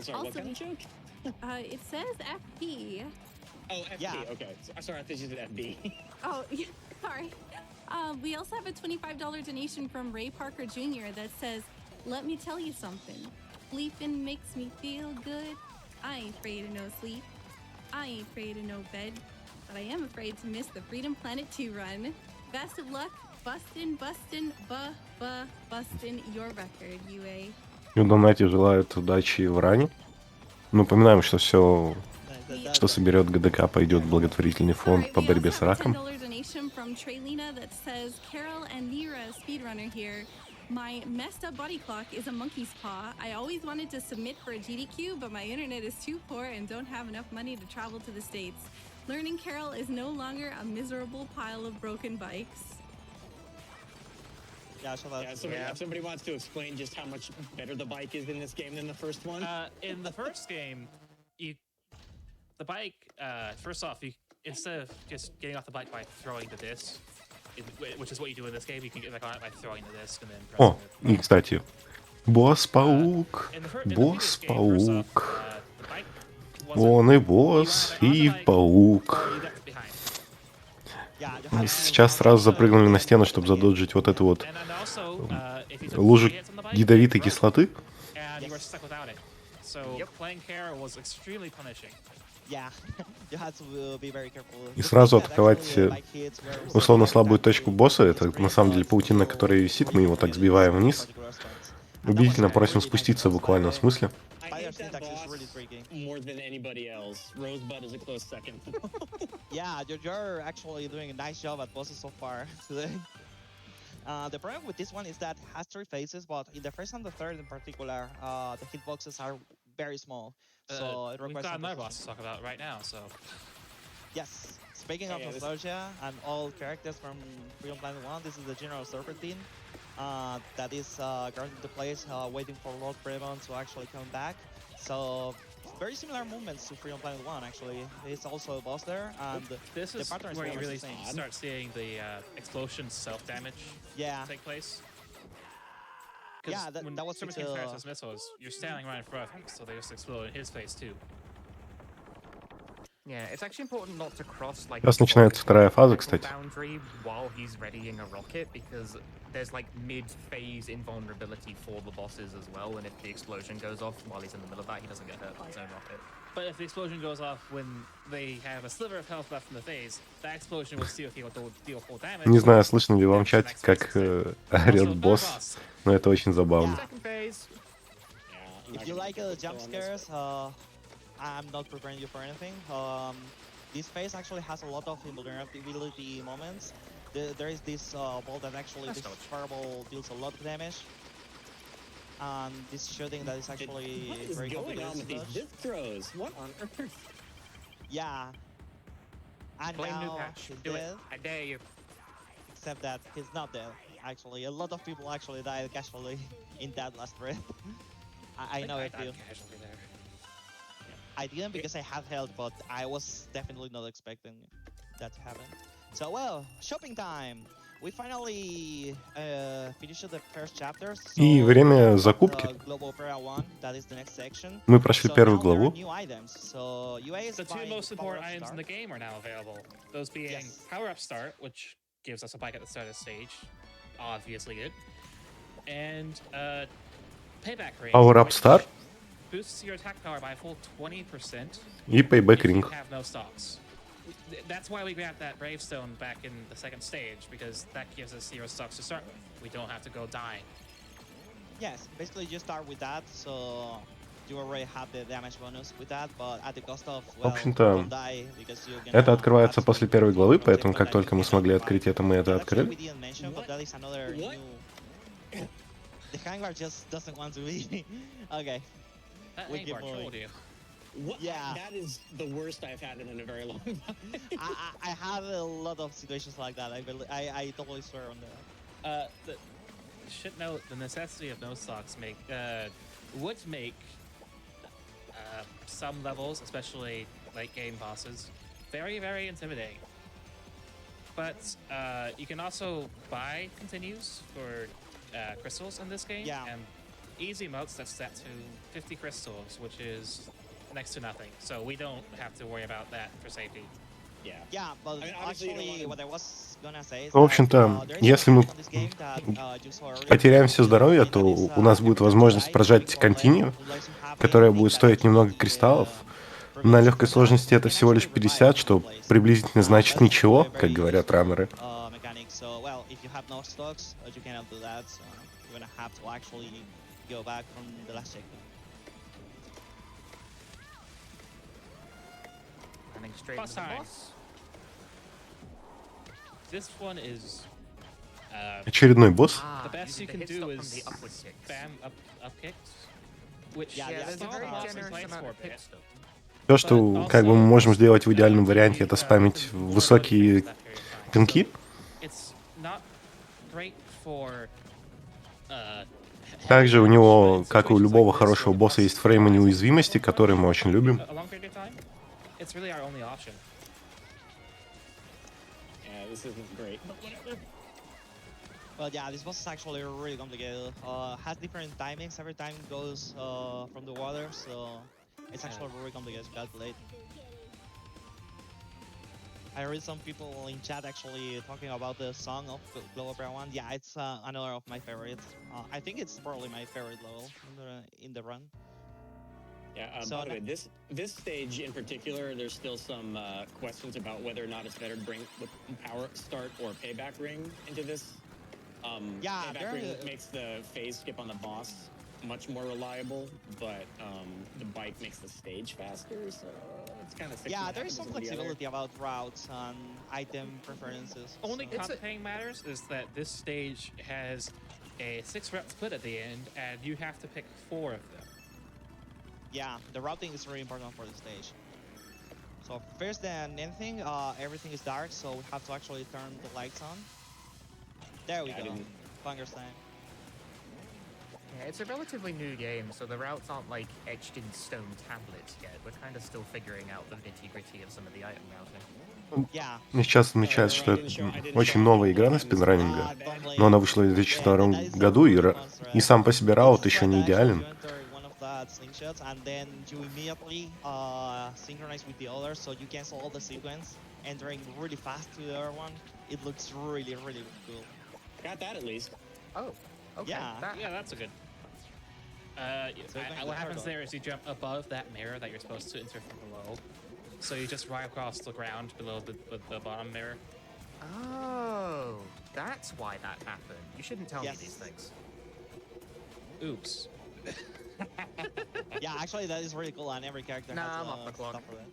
Sorry, what Also- kind of joke? It says FP. Oh, FB, Yeah. okay. Sorry, I thought you said FB. Oh, yeah, sorry. We also have a $25 donation from Ray Parker Jr. that says, "Let me tell you something. Sleeping makes me feel good. I ain't afraid of no sleep. I ain't afraid of no bed. But I am afraid to miss the Freedom Planet 2 run. Best of luck. Bustin' your record, UA." И в донате желают удачи в ране. Напоминаем, что все, что соберет ГДК, пойдет в благотворительный фонд Alright, по we борьбе also с have a раком. $10 donation from Traylina that says, "Carol and Nira, speedrunner here. My messed up body clock is a monkey's paw. I always wanted to submit for a GDQ, but my internet is too poor and don't have enough money to travel to the States. Learning Carol is no longer a miserable pile of broken bikes." Yeah, so that's If somebody wants to explain just how much better the bike is in this game than the first one. In the first game, the bike, first off, instead of just getting off the bike by throwing the disc, which is what you do in this game, you can get back on it by throwing the disc and then О, pressing и, кстати, босс-паук, in the previous game, first off, босс-паук. the bike Он и босс, и паук. or you left it behind. Yeah, you have to- Сейчас сразу запрыгнули на стену, чтобы задоджить вот эту вот And then also, if you took лужу hits on the bike, ядовитой you broke, кислоты. and you were stuck without it. So playing Carol was extremely punishing. Yeah, you had to be very careful. И сразу Yeah, открывать actually, bike hits were условно so слабую bad точку to босса. Это break на самом деле bullets, паутина, so которая висит, мы really его так good сбиваем in вниз. particular spots. Убедительно And that was просим really nice спуститься в boss буквальном fight. смысле. I Fire hate that syntax is boss really tricky. more than anybody else. Rosebud is a close second. Yeah, you're actually doing a nice job at bosses so far today. The problem with this one is that it has 3 phases, but in the first and the third in particular, the hitboxes are very small. So it We've requires got some another precision. boss to talk about right now, so Yes. Speaking of yeah, this- nostalgia and all characters from Freedom Planet 1, this is the General Serpentine that is guarding the place, waiting for Lord Brevon to actually come back. So, very similar movements to Freedom Planet 1, actually. He's also a boss there, and this the is pattern is where you more or really less the same. start seeing the explosion self-damage Yeah, take place. 'Cause Yeah, that- when that was Serpentine with, fires his missiles, you're standing right in front of him, so they just explode in his face too. Yeah, it's actually important not to cross like Сейчас a начинается вторая фаза, critical кстати. boundary while he's readying a rocket, because there's like mid-phase invulnerability for the bosses as well, and if the explosion goes off while he's in the middle of that, he doesn't get hurt by his own rocket. But if the explosion goes off when they have a sliver of health left in the phase, that explosion will still deal full damage. Не знаю, слышно ли вам в Then the чате, next как phase is it. орет Also, босс, boss. но это очень забавно. Second phase. Yeah, I'm if not you gonna like get jump on this scares, I'm not preparing you for anything. This phase actually has a lot of invulnerability moments. There is this ball that actually, That's this dodge. fireball deals a lot of damage. And this shooting that is actually What is very going on complicated with to these dodge. disc throws? What on earth? Yeah. And Blame now Nukash. he's Do it. dead, I dare you. except that he's not dead. Actually, a lot of people actually died casually in that last breath. I know it too. Casually there. I didn't because I had health, but I was definitely not expecting that to happen. So, well, shopping time! we finally finished the first chapter. И So время we закупки. got Global Opera 1, that is the next section. Мы прошли So первую now there are главу. new items. So UA is The two buying most important power-up items in start. the game are now available. Those being Yes. Power Up Start, which gives us a bike at the start of the stage, obviously good, and Payback Ring, Power Up which Start boosts your attack power by a full 20% и Payback if you Ring. have no stocks. That's why we grabbed that Bravestone back in the second stage, because that gives us 0 stocks to start with. We don't have to go dying. Yes, basically you start with that, so you already have the damage bonus with that, but at the cost of, В well, общем-то, don't die, because you're gonna это открывается have после to первой главы, from поэтому как checkpoint and только you мы cannot смогли revive. открыть это, мы это Yeah, that's something we открыли. didn't mention, but that is another What? new... The Hangbar just doesn't want to be... Okay. That We ain't keep what I moving. told you. What? Yeah. That is the worst I've had it in a very long time. I have a lot of situations like that. I totally swear on that. Should note the necessity of no stocks would make some levels, especially late game bosses, very, very intimidating. But you can also buy continues for crystals in this game. Yeah. And easy modes that's set to 50 crystals, which is next to nothing. So we don't have to worry about that for safety. Yeah. Yeah, but I mean, obviously you don't actually, wanna- what I was gonna say is В общем-то, that, there is если a мы feature on this game that, you saw earlier. потеряем все здоровье, That то is, у нас будет every time you возможность die, прожать you континью, unless you have которая anything будет that стоить немного actually, кристаллов. prevents На you легкой from that, сложности you это can всего лишь actually revive 50, in что one place. приблизительно значит That is ничего, actually a как very говорят useful, рамеры. mechanic. So, well, if you have no stocks, you cannot do that. So you're gonna have to actually go back from the last checkpoint. Running straight Boss into the time. boss. This one is Очередной босс. the best using you the can hit do stop from is the upward kicks. spam up kicks, which Yeah, Yeah, the there's a stalls very bosses generous legs amount for a of hit bit. stop. Все, что как бы мы можем сделать в идеальном варианте, это спамить высокие пинки. It's not great for, Также у него, как и у любого хорошего босса, есть фреймы неуязвимости, которые мы очень любим. It's really our only option. Yeah, this isn't great, but whatever. Well, yeah, this boss is actually really complicated. Has different timings. Every time goes from the water, so it's actually really complicated to calculate. I read some people in chat actually talking about the song of Global Opera 1. Yeah, it's another of my favorites. I think it's probably my favorite level in the run. Yeah, So by the way, this stage in particular, there's still some questions about whether or not it's better to bring the power start or payback ring into this. Yeah, Payback ring makes the phase skip on the boss much more reliable, but the bike makes the stage faster, so it's kind of Yeah, there is some flexibility about routes and item preferences. Only so. content matters is that this stage has a 6-route split at the end, and you have to pick 4 of them. Yeah, the routing is really important for the stage. So first than anything, everything is dark, so we have to actually turn the lights on. There we go. Funger's time. Yeah, it's a relatively new game, so the routes aren't like etched in stone tablets yet. We're kind of still figuring out the nitty-gritty of some of the item routing. Yeah. Мне сейчас замечается, что это очень новая игра на спидранинга, но она вышла в 2002 году, и сам по себе раут еще не идеален. Slingshots, and then you immediately synchronize with the other, so you cancel all the sequence, entering really fast to the other one. It looks really, really cool. Got that at least. Oh, okay. Yeah. Yeah, that's a good. What happens there is you jump above that mirror that you're supposed to enter from below. So you just ride across the ground below the bottom mirror. Oh, that's why that happened. You shouldn't tell me these things. Oops. Yeah, actually that is really cool, and every character has I'm off the clock. stuff for it.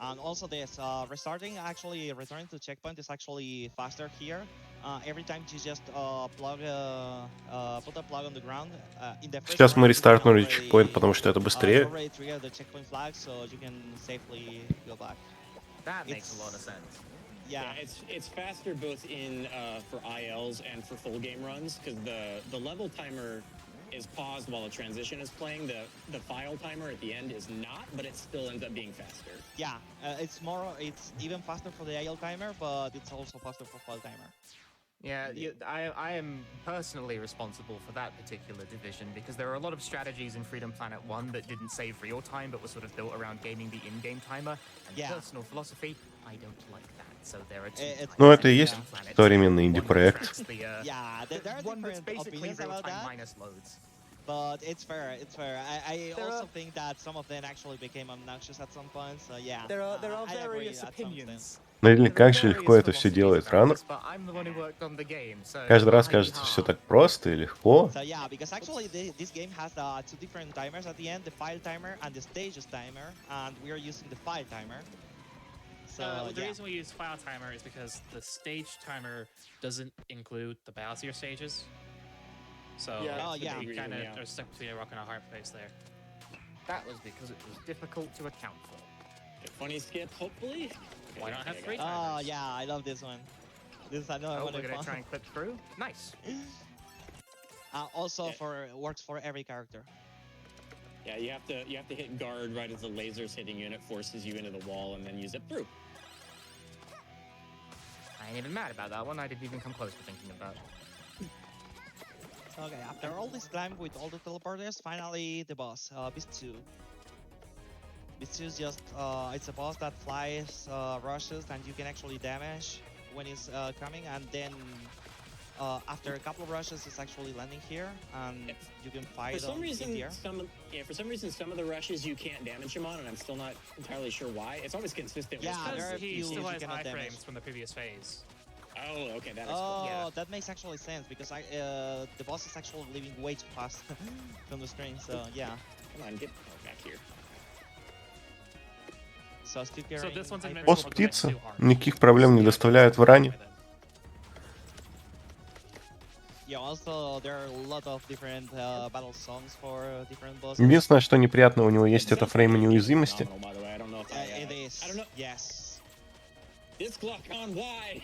And also this restarting, actually returning to checkpoint is actually faster here. Every time you just put a plug on the ground. In the first Сейчас мы round, рестартнули чекпоинт, потому что это you быстрее. already trigger the checkpoint flag, so you can safely go back. That makes a lot of sense. Yeah, it's faster both in for ILs and for full game runs, because the level timer is paused while the transition is playing. The file timer at the end is not, but it still ends up being faster. yeah, it's even faster for the IL timer, but it's also faster for file timer. Yeah, I am personally responsible for that particular division because there are a lot of strategies in Freedom Planet 1 that didn't save real time but were sort of built around gaming the in-game timer. And personal philosophy, I don't like that. So there are two types Ну, это и of есть Freedom Planet. современный One that инди-проект. tracks the, Yeah, there are one that's different basically opinions real about time that. minus loads. But it's fair, it's fair. I There also are- think that some of them actually became obnoxious at some point, so yeah. There are I agree various at some extent. opinions. Ну или There are как же various легко это все philosophies делает about Раннер. this, but I'm the one who worked on the game, so Каждый раз hi-ha. кажется все так просто и легко. So yeah, because actually this game has two different timers at the end, the file timer and the stages timer, and we are using the file timer. So The reason we use file timer is because the stage timer doesn't include the Bowser stages. So you kind of are stuck between a rock and a hard place there. That was because it was difficult to account for. Funny skip, hopefully. Why not have 3 timers? Oh yeah, I love this one. This is another one. We're gonna try and clip through. Nice. Also works for every character. Yeah, you have to hit guard right as the laser's hitting you and it forces you into the wall and then use it through. I ain't even mad about that one. I didn't even come close to thinking about it. Okay, after all this time with all the teleporters, finally the boss, Beast 2. Beast 2 is just, it's a boss that flies, rushes, and you can actually damage when it's coming, and then after a couple of rushes, it's actually landing here, and you can fight For some reason, here. some of the rushes you can't damage him on, and I'm still not entirely sure why. It's always consistent. Yeah, with there are He few still you has cannot high damage. frames from the previous phase. Oh, okay, that is Oh, cool. Yeah. that makes actually sense, because the boss is actually leaving way too fast from the screen, so yeah. Come on, get back here. So still So carrying this one's high invincible Босс but птица too hard. никаких проблем не доставляет в ране. Yeah, also there are a lot of different battle songs for different bosses. Единственное, что неприятно, у него есть это фрейм неуязвимости. Phenomenal, by the way. I don't know if It is. I don't know. Yes. This Glockon, why?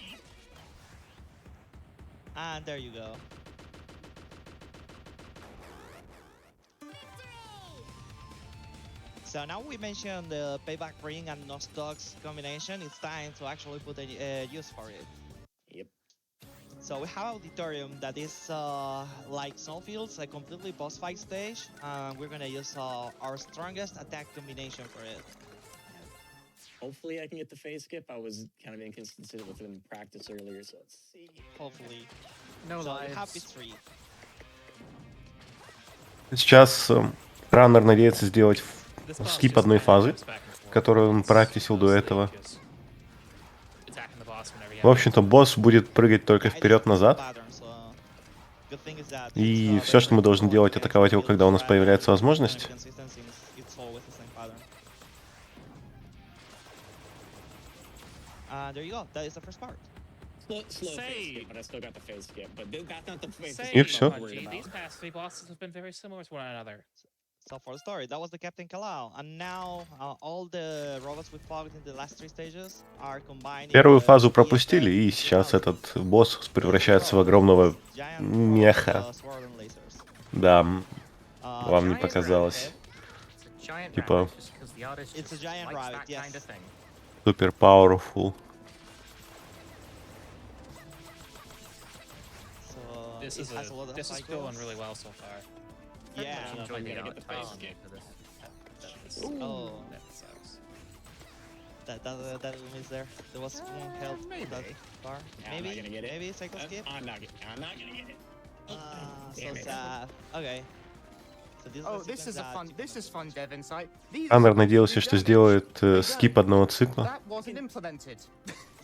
And there you go. So now we mentioned the Payback Ring and Nostox combination. It's time to actually put a use for it. Yep. So we have Auditorium that is like Snowfields, a completely boss fight stage. We're gonna use our strongest attack combination for it. Hopefully I can get the phase skip. I was kind of inconsistent with it in practice earlier, so let's see. Hopefully. No So we lives. have B3. Сейчас Раннер надеется сделать скип одной фазы, которую он практисил до этого. В общем-то, босс будет прыгать только вперед-назад. И все, что мы должны делать, атаковать его, когда у нас появляется возможность. There you go. That is the first part. Slow phase skip, but I still got the phase skip. But that's not the phase И skip всё. I'm worried about. These past 3 bosses have been very similar to one another. So for the story, that was the Captain Kalao, and now all the robots we fought in the last 3 stages are combined. Первую фазу пропустили, и сейчас этот босс превращается в огромного меха. Да, вам не показалось. Типа It's a giant rabbit, yes. супер powerful. So This it is has a lot of this is cycles. going really well so far. Yeah. I don't know if I'm gonna get the phase skip. Oh, That sucks. that is there. There was one health maybe. that bar. Yeah, I'm not gonna get it. Maybe cycle skip. I'm not gonna get it. So Damn it. sad. Okay. So this Oh, is the this is sequence a that fun. you This can is fun use. dev insight. These Раннер надеялся, do что damage. сделает They скип don't. одного цикла. That wasn't implemented.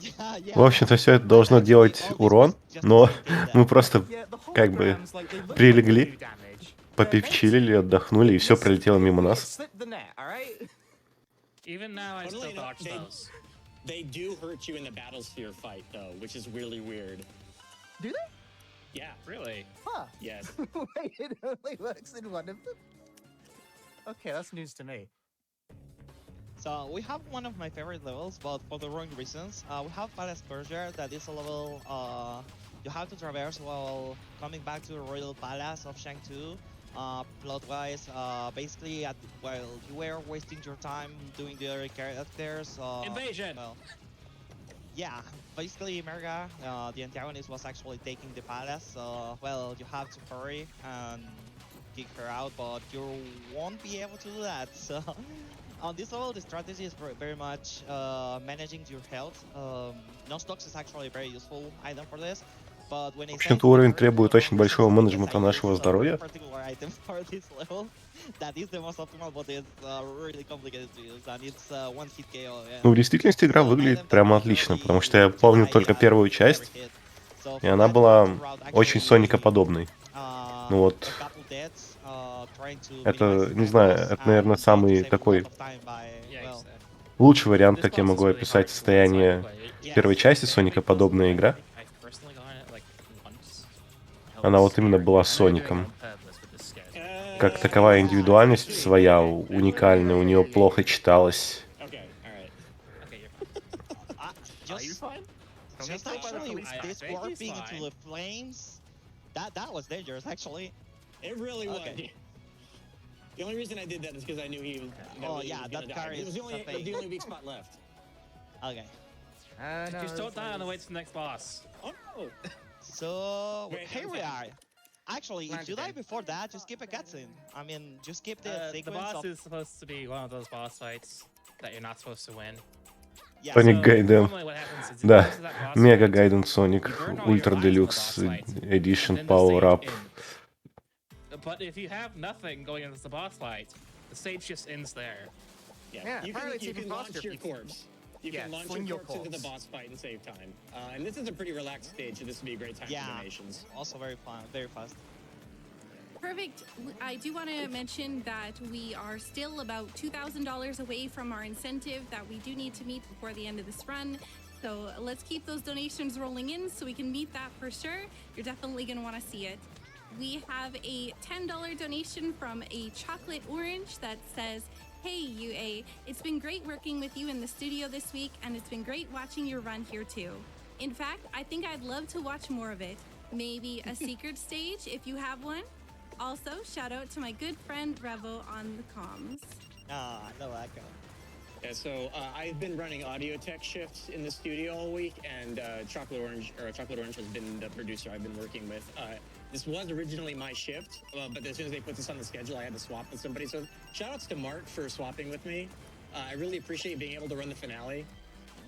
Yeah. В общем-то, все это должно делать урон, но мы просто Yeah, the как бы holograms, like, they look like they прилегли, do damage. попивчилили, отдохнули, и все пролетело мимо нас. Slip the net, all right? Even now, I Funnily still enough, dodge those. They do hurt you in the battlesphere fight, though, which is really weird. Do they? Yeah. Really? Huh. Yes. Wait, it only works in one of them. Okay, that's news to me. So we have one of my favorite levels, but for the wrong reasons. We have Palace Persia, that is a level you have to traverse while coming back to the Royal Palace of Shang-Tu. Plot-wise, basically, while you were wasting your time doing the other characters. Invasion! Well, yeah, basically, Merga, the antagonist was actually taking the palace, so, well, you have to hurry and kick her out, but you won't be able to do that, so... On this level, the strategy is very much managing your health. Non-stocks is actually a very useful item for this, but when В it says общем-то, уровень hurry, требует очень большого yes, менеджмента I use нашего здоровья. particular item for this level. That is the most optimal, but it's really complicated to use, and it's one hit KO. Yeah. Ну, в действительности игра выглядит прямо отлично, потому что я помню только первую часть, и она была очень Соника-подобной. Ну вот, это, не знаю, это, наверное, самый такой лучший вариант, как я могу описать состояние первой части Соника-подобная игра. Она вот именно была Соником. Как таковая индивидуальность своя, уникальная, у нее плохо читалась. Just actually, this warping into the flames, that was dangerous, actually. It really was. Okay. The only reason I did that is because I knew he was. Oh yeah, that carry It was is the only weak spot left. Okay. No, just don't die on the way to the next boss. Oh no! So Wait, here we are. Actually, if you die before that, just skip a cutscene. I mean, just skip the The sequence boss of... is supposed to be one of those boss fights that you're not supposed to win. Yeah, Соник So, Гайден. normally what happens is you Да, go to that boss Мега fight, Гайден Соник, you burn all your Ультра lives in the Делюкс boss fight, Edition and then the Power stage Up. ends. But if you have nothing going into the boss fight, the stage just ends there. Yeah, you apparently it's can even launch faster your if you- corpse. You Yeah, can launch fling your your corpse into the corpse. boss fight and save time. And this is a pretty relaxed stage, so this would be a great time Yeah. for donations. Also very fun, very fast. Perfect. I do want to mention that we are still about $2,000 away from our incentive that we do need to meet before the end of this run. So let's keep those donations rolling in so we can meet that for sure. You're definitely going to want to see it. We have a $10 donation from a chocolate orange that says, "Hey UA, it's been great working with you in the studio this week, and it's been great watching your run here too. In fact, I think I'd love to watch more of it. Maybe a secret stage if you have one. Also, shout out to my good friend Revo on the comms." Ah, I know that guy. Yeah, so I've been running audio tech shifts in the studio all week, and Chocolate Orange has been the producer I've been working with. This was originally my shift, but as soon as they put this on the schedule, I had to swap with somebody. So shout outs to Mark for swapping with me. I really appreciate being able to run the finale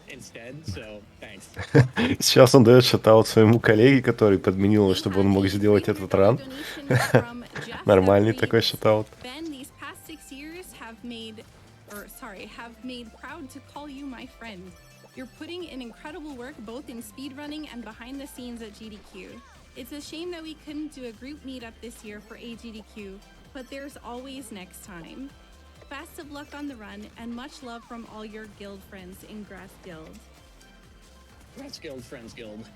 instead, so thanks. Сейчас он дает шатаут своему коллеге, который подменил его, чтобы он мог сделать этот ран. Нормальный такой шатаут. Ben, these past 6 years have made proud to call you my friend. You're putting in incredible work both in speedrunning and behind the scenes at GDQ. It's a shame that we couldn't do a group meetup this year for AGDQ, but there's always next time. Best of luck on the run, and much love from all your guild friends in Grass Guild. Grass Guild, Friends Guild.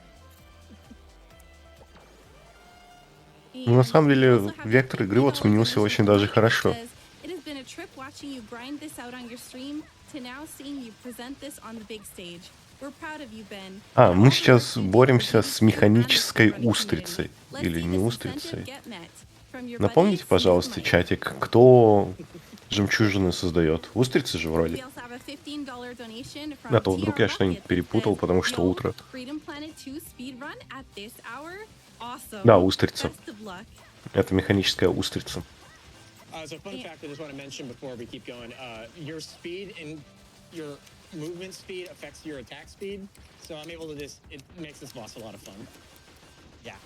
Ну, на самом деле, вектор игры вот сменился очень даже хорошо. It has been a trip watching you grind this out on your stream to now seeing you present this on the big stage. We're proud of you, Ben. Мы сейчас боремся с механической устрицей. Или не устрицей. Напомните, пожалуйста, чатик, кто жемчужины создает? Устрицы же вроде. А то вдруг я что-нибудь перепутал, потому что утро. Да, устрица. Это механическая устрица. So fun fact I just want to mention before we keep going, your speed and your movement speed affects your attack speed. So I'm able to just, it makes this boss a lot of fun. Yeah.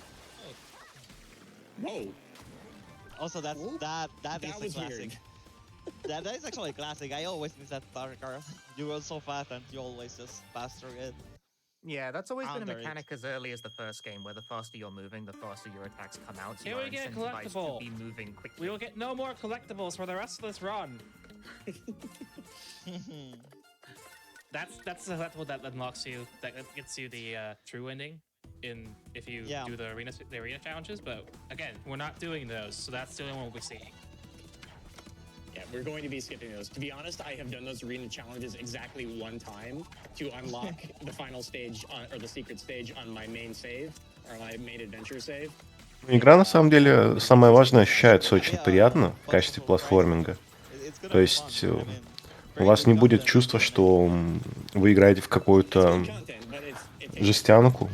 Whoa. Also, that is a was classic. weird. that is actually a classic. I always miss that power car. You run so fast and you always just pass through it. Yeah, that's always been a Under it. mechanic as early as the first game, where the faster you're moving, the faster your attacks come out. So Here you are we get a incentivized collectible. to be moving quickly. We will get no more collectibles for the rest of this run. That's what that unlocks you. That gets you the true ending if you do the arena challenges. But again, we're not doing those, so that's the only one we'll be seeing. Yeah, we're going to be skipping those. To be honest, I have done those arena challenges exactly one time to unlock the final stage or the secret stage on my main save or my main adventure save. Игра, на самом деле, самое важное, ощущается очень приятно в качестве платформинга. То есть у вас не будет чувства, что вы играете в какую-то жестянку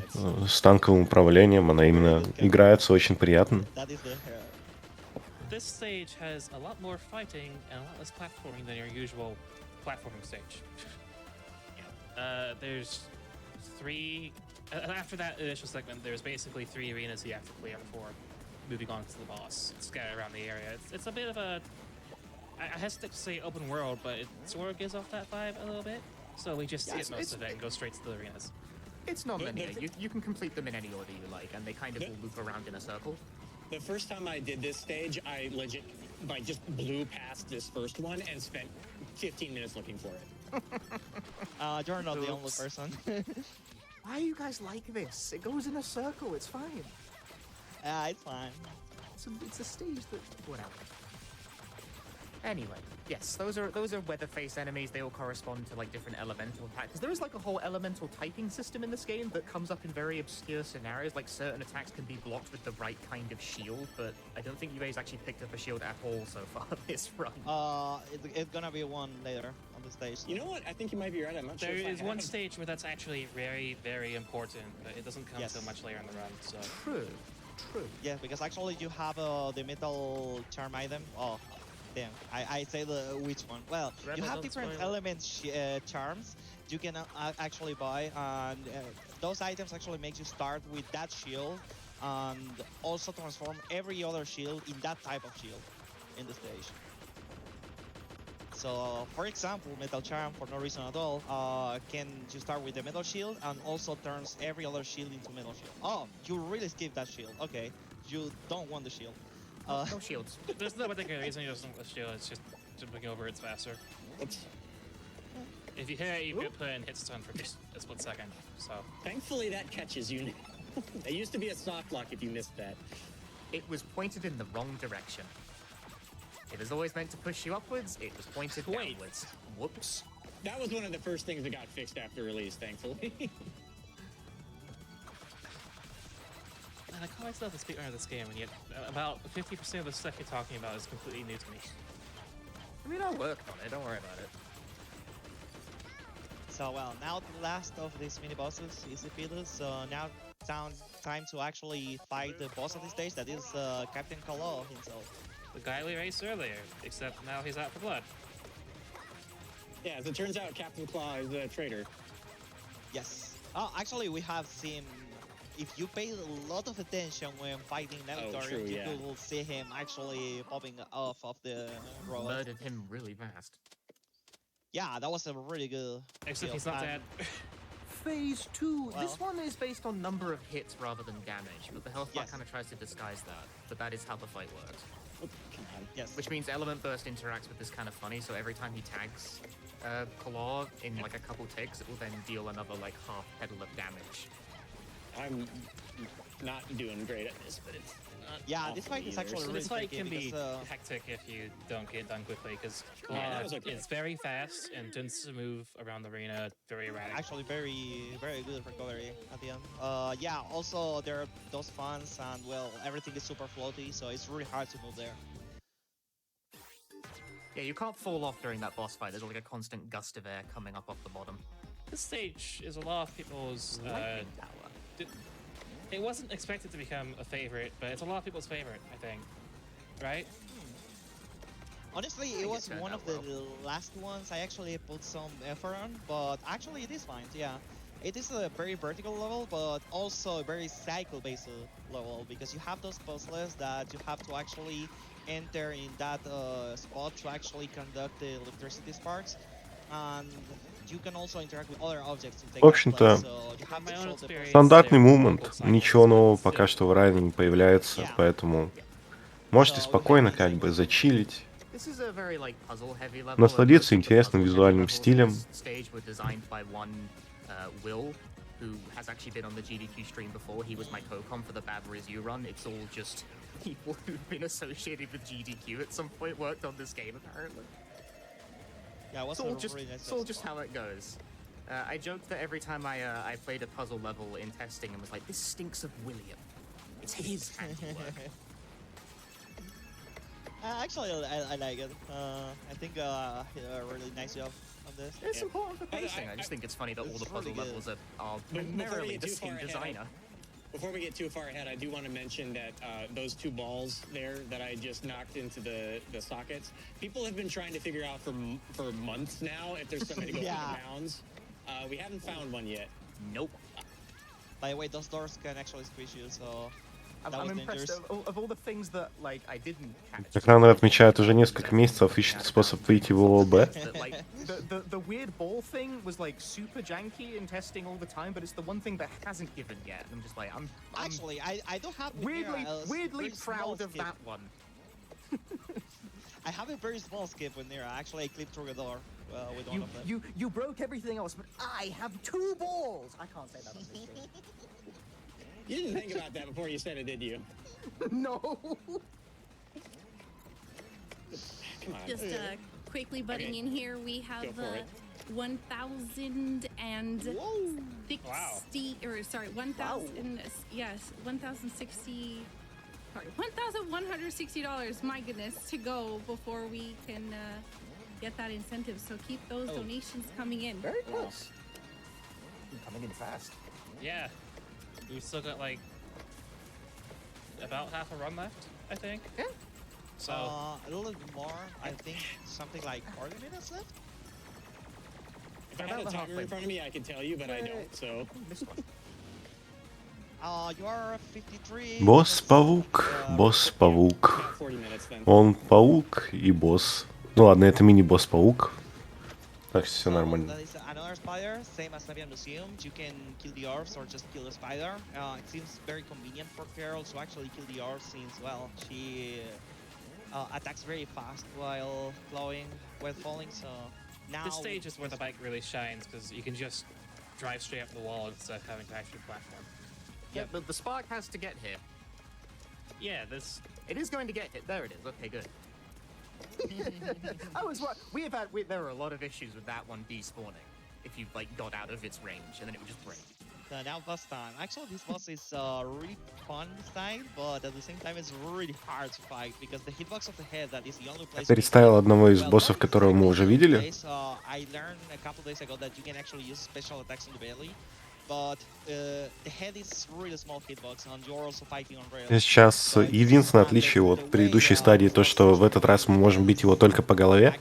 с танковым управлением. Она именно играется очень приятно. That is the hair. This stage has a lot more fighting and a lot less platforming than your usual platforming stage. There's 3. After that initial segment, there's basically 3 arenas you have to clear before moving on to the boss. Scattered around the area. It's a bit of a. I hesitate to say open world, but it sort of gives off that vibe a little bit. So we just skip most of it and go straight to the arenas. It's non-linear. You can complete them in any order you like, and they kind of all loop around in a circle. The first time I did this stage, I legit just blew past this first one and spent 15 minutes looking for it. You're not the only person. Why are you guys like this? It goes in a circle. It's fine. It's fine. It's a stage that whatever. Anyway, yes, those are weather-face enemies. They all correspond to like different elemental attacks. Because there is like a whole elemental typing system in this game that comes up in very obscure scenarios. Like certain attacks can be blocked with the right kind of shield, but I don't think you guys actually picked up a shield at all so far this run. It's gonna be one later on the stage. You know what? I think you might be right. I'm not sure. There is one stage where that's actually very, very important, but it doesn't come so much later in the run. So True. Yeah, because actually you have the metal charm item. Oh. Damn, I say which one. Well, you have different elements charms you can actually buy, and those items actually make you start with that shield, and also transform every other shield in that type of shield in the stage. So, for example, Metal Charm, for no reason at all, can you start with the Metal Shield and also turns every other shield into Metal Shield. Oh, you really skip that shield. Okay, you don't want the shield. No shields. There's no particular reason you just don't want the shield. It's just jumping over it's faster. Oops. If you hit it, you put in hit stun for just a split second. So Thankfully, that catches you. It used to be a soft lock if you missed that. It was pointed in the wrong direction. It was always meant to push you upwards. It was pointed downwards. Whoops. That was one of the first things that got fixed after release, thankfully. Man, I call myself the speedrunner of this game, and yet about 50% of the stuff you're talking about is completely new to me. I mean, I'll work on it. Don't worry about it. So, well, now the last of these mini bosses is defeated, so now it's time to actually fight the boss of this stage, that is Captain Kalo himself. The guy we raced earlier, except now he's out for blood. Yeah, as it turns out, Captain Claw is a traitor. Yes. Oh, actually, we have seen, if you pay a lot of attention when fighting Nelatorium, you will see him actually popping off of the robot. Murdered him really fast. Yeah, that was a really good. Except he's not dead. Phase 2. Well, this one is based on number of hits rather than damage, but the health bar Yes. kind of tries to disguise that. But that is how the fight works. Oh, come on. Yes. Which means Element Burst interacts with this kind of funny, so every time he tags Claw in like a couple ticks, it will then deal another like half pedal of damage. I'm not doing great at this, but it's not Yeah, this fight is actually really This fight tricky can be because, hectic if you don't get it done quickly, because that was okay. it's very fast and tends to move around the arena very erratic. actually very good recovery at the end. Yeah, also there are those fans and well, everything is super floaty, so it's really hard to move there. Yeah, you can't fall off during that boss fight. There's like a constant gust of air coming up off the bottom. This stage is a lot of people's. Lightning Tower. It wasn't expected to become a favorite, but it's a lot of people's favorite, I think. Right? Honestly, think it it was turned one out of the last ones I actually put some effort on, but actually it is fine, yeah. It is a very vertical level, but also a very cycle-based level, because you have those puzzles that you have to actually enter in that spot to actually conduct the electricity sparks, and you can also interact with other objects to take В общем-то, that place, so you have to solve the puzzle. стандартный мувмент, ничего нового пока что в районе не появляется, Yeah. поэтому можете спокойно как бы зачилить. This is a very like puzzle-heavy level. Насладиться and most of the интересным puzzle-heavy визуальным levels in стилем. this stage were designed by one Will, who has actually been on the GDQ stream before. He was my co-com for the Bad Review run. It's all just people who've been associated with GDQ at some point worked on this game, apparently. Yeah, it was It's all a just, really nice it's all just how it goes. I joked that every time I played a puzzle level in testing and was like, this stinks of William. It's his handiwork. Actually, I like it. I think he did a really nice job on this. It's important for pacing. I just think it's funny that all the It's puzzle really levels are Before we primarily get the too far same ahead, designer. Before we get too far ahead, I do want to mention that those two balls there that I just knocked into the sockets, people have been trying to figure out for months now if there's something to go Yeah. out of bounds. We haven't found one yet. Nope. By the way, those doors can actually squish you, so that I'm was impressed dangerous. of all the things that like I didn't catch. Экраны отмечают уже несколько месяцев, ищет способ выйти в ООБ. That, like, the weird ball thing was like super janky in testing all the time, but it's the one thing that hasn't given yet. And I'm just like, I'm Actually, I do have weirdly very small proud of skip. that one. I have a very small skip when Nira. Actually, I clipped through a door with one of them. You broke everything else, but I have 2 balls. I can't say that on this stream. You didn't think about that before you said it, did you? No. Come on. Just quickly butting Okay. in here, we have Go for it. 1,060 Wow. or sorry, 1,000 yes, 1,060 sorry, $1,160. My goodness, to go before we can get that incentive. So keep those donations coming in. Very close. Coming in fast. Yeah. We've still got like about half a run left, I think. Yeah. So A little bit more. I think something like 40 minutes left. If I had a timer in front of me, I could tell you, but I don't. So This one. You are 53. Босс-паук, босс-паук. about 40 minutes then. Он паук и босс. Ну ладно, это мини-босс-паук. Так, все нормально. That is another spider, same as Navian assumed. You can kill the orbs or just kill the spider. It seems very convenient for Carol to actually kill the orbs since, well, she attacks very fast while falling, so now... this stage is where the bike really shines because you can just drive straight up the wall instead of having to actually platform. Yeah, but the spark has to get here. Yeah, this... It is going to get hit. There it is. Okay, good. I was right. There were a lot of issues with that one despawning. If you like got out of its range, and then it would just break. Now boss time. Actually, this boss is really fun this time, but at the same time, it's really hard to fight because the hitbox of the head that is the only place. Переставил одного из боссов, которого мы уже видели. I learned a couple days ago that you can actually use special attacks on the belly, but the head is really small hitbox, and you're also fighting on rails. Сейчас единственное отличие от предыдущей стадии то, что в этот раз мы можем бить его только по голове.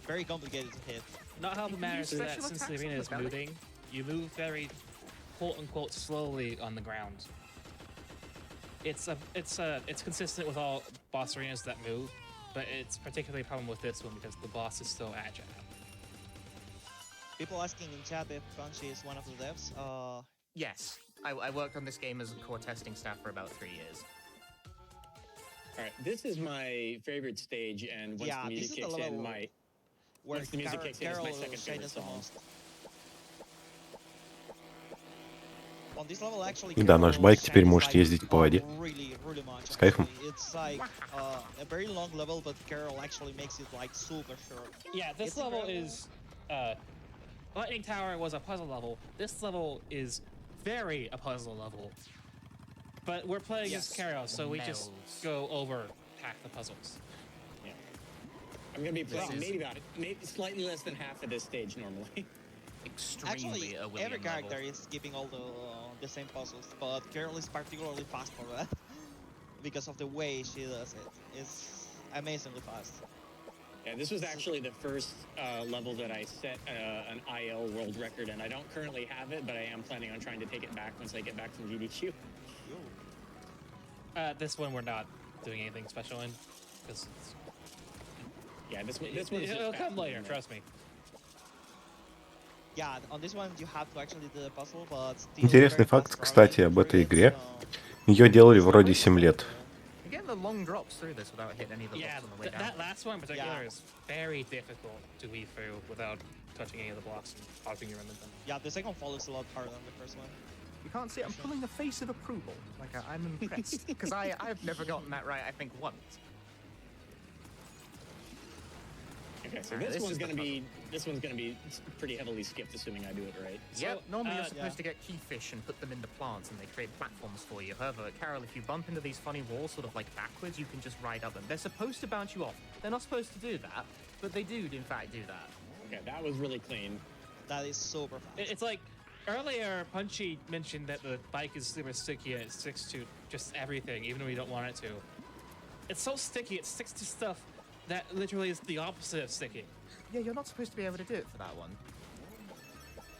Very complicated to hit. Not how it matters is that special since the attacks arena on is the belly? moving, you move very quote-unquote slowly on the ground. It's consistent with all boss arenas that move, but it's particularly a problem with this one because the boss is so agile. People asking in chat if Crunchy is one of the devs. Yes, I worked on this game as a core testing staff for about 3 years. All right, this is my favorite stage, and once Yeah, the this music is the kicks in, level where once the music kicks in, it's Carol my second favorite shines the song. most. On this level, actually, И да, наш байк Carol теперь shines, может like, ездить по воде. really much. С кайфом. Actually. It's like a very long level, but Carol actually makes it like super short. Yeah, this It's level incredible. is Lightning Tower was a puzzle level. This level is very a puzzle level. But we're playing against Carol, so we just Mells. go over half the puzzles. Yeah. I'm gonna be playing is- maybe slightly less than half of this stage normally. Extremely Actually, a William every character level. is skipping all the same puzzles, but Carol is particularly fast for that because of the way she does it. It's amazingly fast. Yeah, this was actually the first level that I set an IL world record, and I don't currently have it, but I am planning on trying to take it back once I get back from GDQ. This one we're not doing anything special in, because Yeah, this one's just it'll come fast. later. Trust me. Yeah, on this one you have to actually do the puzzle, but still Интересный very факт, fast кстати, running об through этой it, игре. so- Ее делали вроде 7 лет. You get the long drops through this without hitting any of the Yeah, blocks on the way down. that last one in particular Yeah. is very difficult to weave through without touching any of the blocks and causing your momentum. Yeah, the second fall is a lot harder than the first one. You can't see it. I'm pulling a face of approval. Like I'm impressed because I've never gotten that right. I think once. Okay, so this one's gonna be pretty heavily skipped, assuming I do it right. Yep, normally you're supposed to get key fish and put them into plants and they create platforms for you. However, Carol, if you bump into these funny walls sort of like backwards, you can just ride up them. They're supposed to bounce you off. They're not supposed to do that, but they do in fact do that. Okay, that was really clean. That is super fast. It's like earlier, Punchy mentioned that the bike is super sticky and it sticks to just everything, even when you don't want it to. It's so sticky, it sticks to stuff that literally is the opposite of sticky. Yeah, you're not supposed to be able to do it for that one.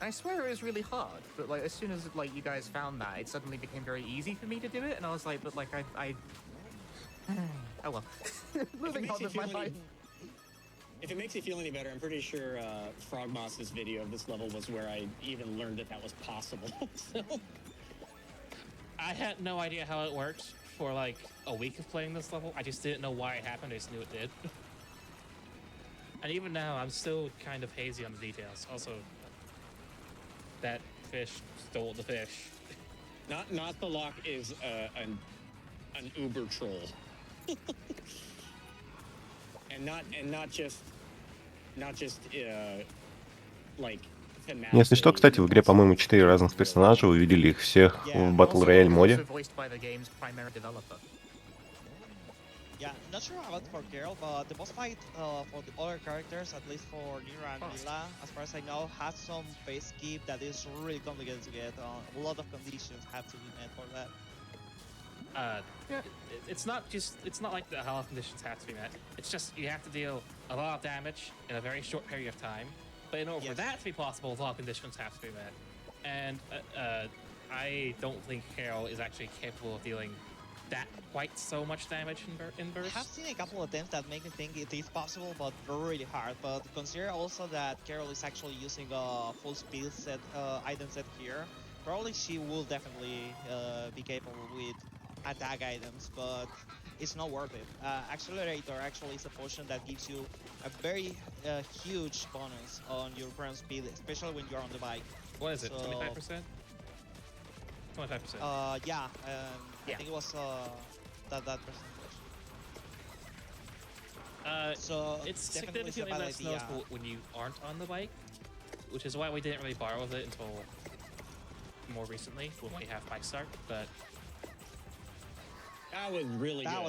I swear it was really hard, but like as soon as like you guys found that, it suddenly became very easy for me to do it, and I was like, but like I oh well. Moving on with my life. If it makes you feel any better, I'm pretty sure Frogmoss's video of this level was where I even learned that was possible. So. I had no idea how it worked for like a week of playing this level. I just didn't know why it happened. I just knew it did. And even now, I'm still kind of hazy on the details. Also, that fish stole the fish. Not the lock is an uber troll. and not just like. Если что, кстати, в игре, по-моему, 4 разных персонажа, вы видели их всех в Battle Royale моде. Yeah, not sure about for Carol, but the boss fight for the other characters, at least for Nira and Mila, as far as I know, has some phase skip that is really complicated to get. A lot of conditions have to be met for that. It's not like the health conditions have to be met. It's just you have to deal a lot of damage in a very short period of time. But in order for that to be possible, a lot of conditions have to be met. And I don't think Carol is actually capable of dealing that quite so much damage in burst. I have seen a couple of attempts that make me think it is possible, but really hard. But consider also that Carol is actually using a full speed set item set here. Probably she will definitely be capable with attack items, but it's not worth it. Accelerator actually is a potion that gives you a very huge bonus on your current speed, especially when you're on the bike. What is it? 25%? 25%. Yeah. I think it was that percentage. So it's significantly less noticeable when you aren't on the bike, which is why we didn't really borrow with it until more recently when we have bike start. But that was really good. That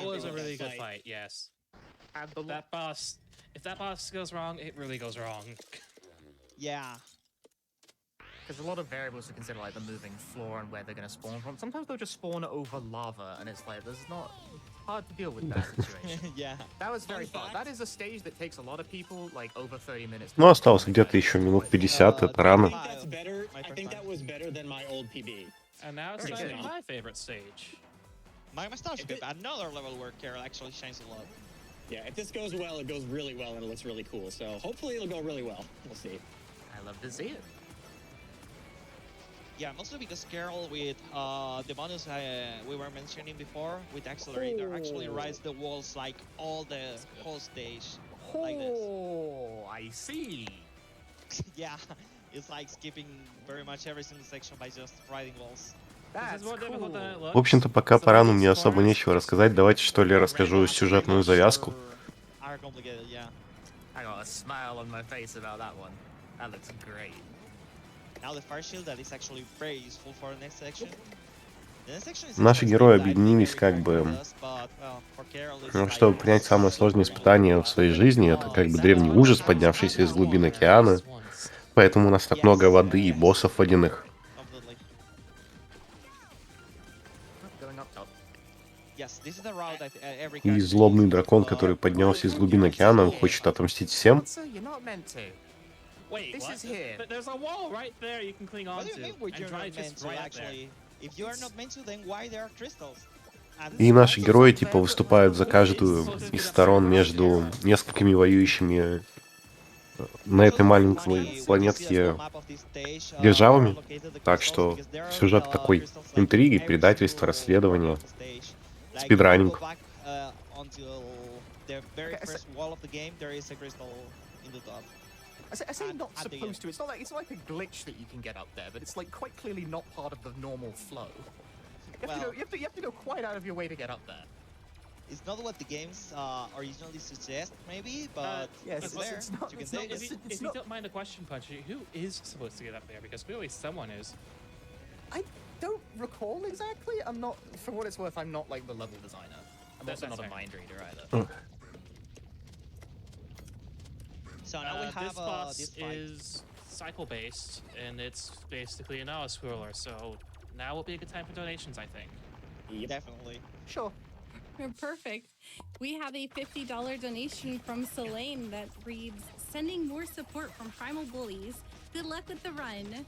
was a really good fight. Yes. And that boss, if that boss goes wrong, it really goes wrong. Yeah. There's a lot of variables to consider, like the moving floor and where they're going to spawn from. Sometimes they'll just spawn over lava, and it's like, hard to deal with that situation. Yeah. That was very fun. That is a stage that takes a lot of people, like, over 30 minutes. Ну, осталось где-то еще минут 50, это рано. I think that was better than my old PB. And now it's my favorite stage. My nostalgia trip, another level where Carol actually shines a lot. Yeah, if this goes well, it goes really well, and it looks really cool. So hopefully it'll go really well. We'll see. I love to see it. Yeah, mostly because Carol with the bonus we were mentioning before with Accelerator actually rides the walls like all the whole stage like this. Oh, I see. Yeah, it's like skipping very much every single section by just riding walls. В общем-то, пока по рану мне особо нечего рассказать. Давайте, что ли, расскажу сюжетную завязку. I got a smile on my face about that one. That looks great. Now the fire shield that is actually very useful for the next section. Наши герои объединились как бы, чтобы принять самое сложное испытание в своей жизни. Это как бы древний ужас, поднявшийся из глубин океана. Поэтому у нас так много воды и боссов водяных. И злобный дракон, который поднялся из глубин океана, хочет отомстить всем. Wait, this is here. But there's a wall right there you can cling on to. And try just right actually. If you are not meant to, then why there are crystals? И наши герои типа выступают за каждую из сторон между несколькими воюющими на этой маленькой планетке державами. Так что сюжет такой интриги, предательства, расследования, спидранинг. I say not supposed to. It's not like a glitch that you can get up there, but it's like quite clearly not part of the normal flow. You have to go quite out of your way to get up there. It's not what the games originally suggest, maybe, but yes, it's but there. it's not- You can it's take not- it. If you don't mind a question, Punchy, who is supposed to get up there? Because clearly someone is. I don't recall exactly. I'm not, for what it's worth, I'm not like the level designer. I'm That's also not fair. a mind reader either. So now we This have boss this fight. is cycle based, and it's basically an auto scroller. So now would be a good time for donations, I think. Yep. Definitely. Sure. Perfect. We have a $50 donation from Selene that reads, sending more support from Primal Bullies. Good luck with the run.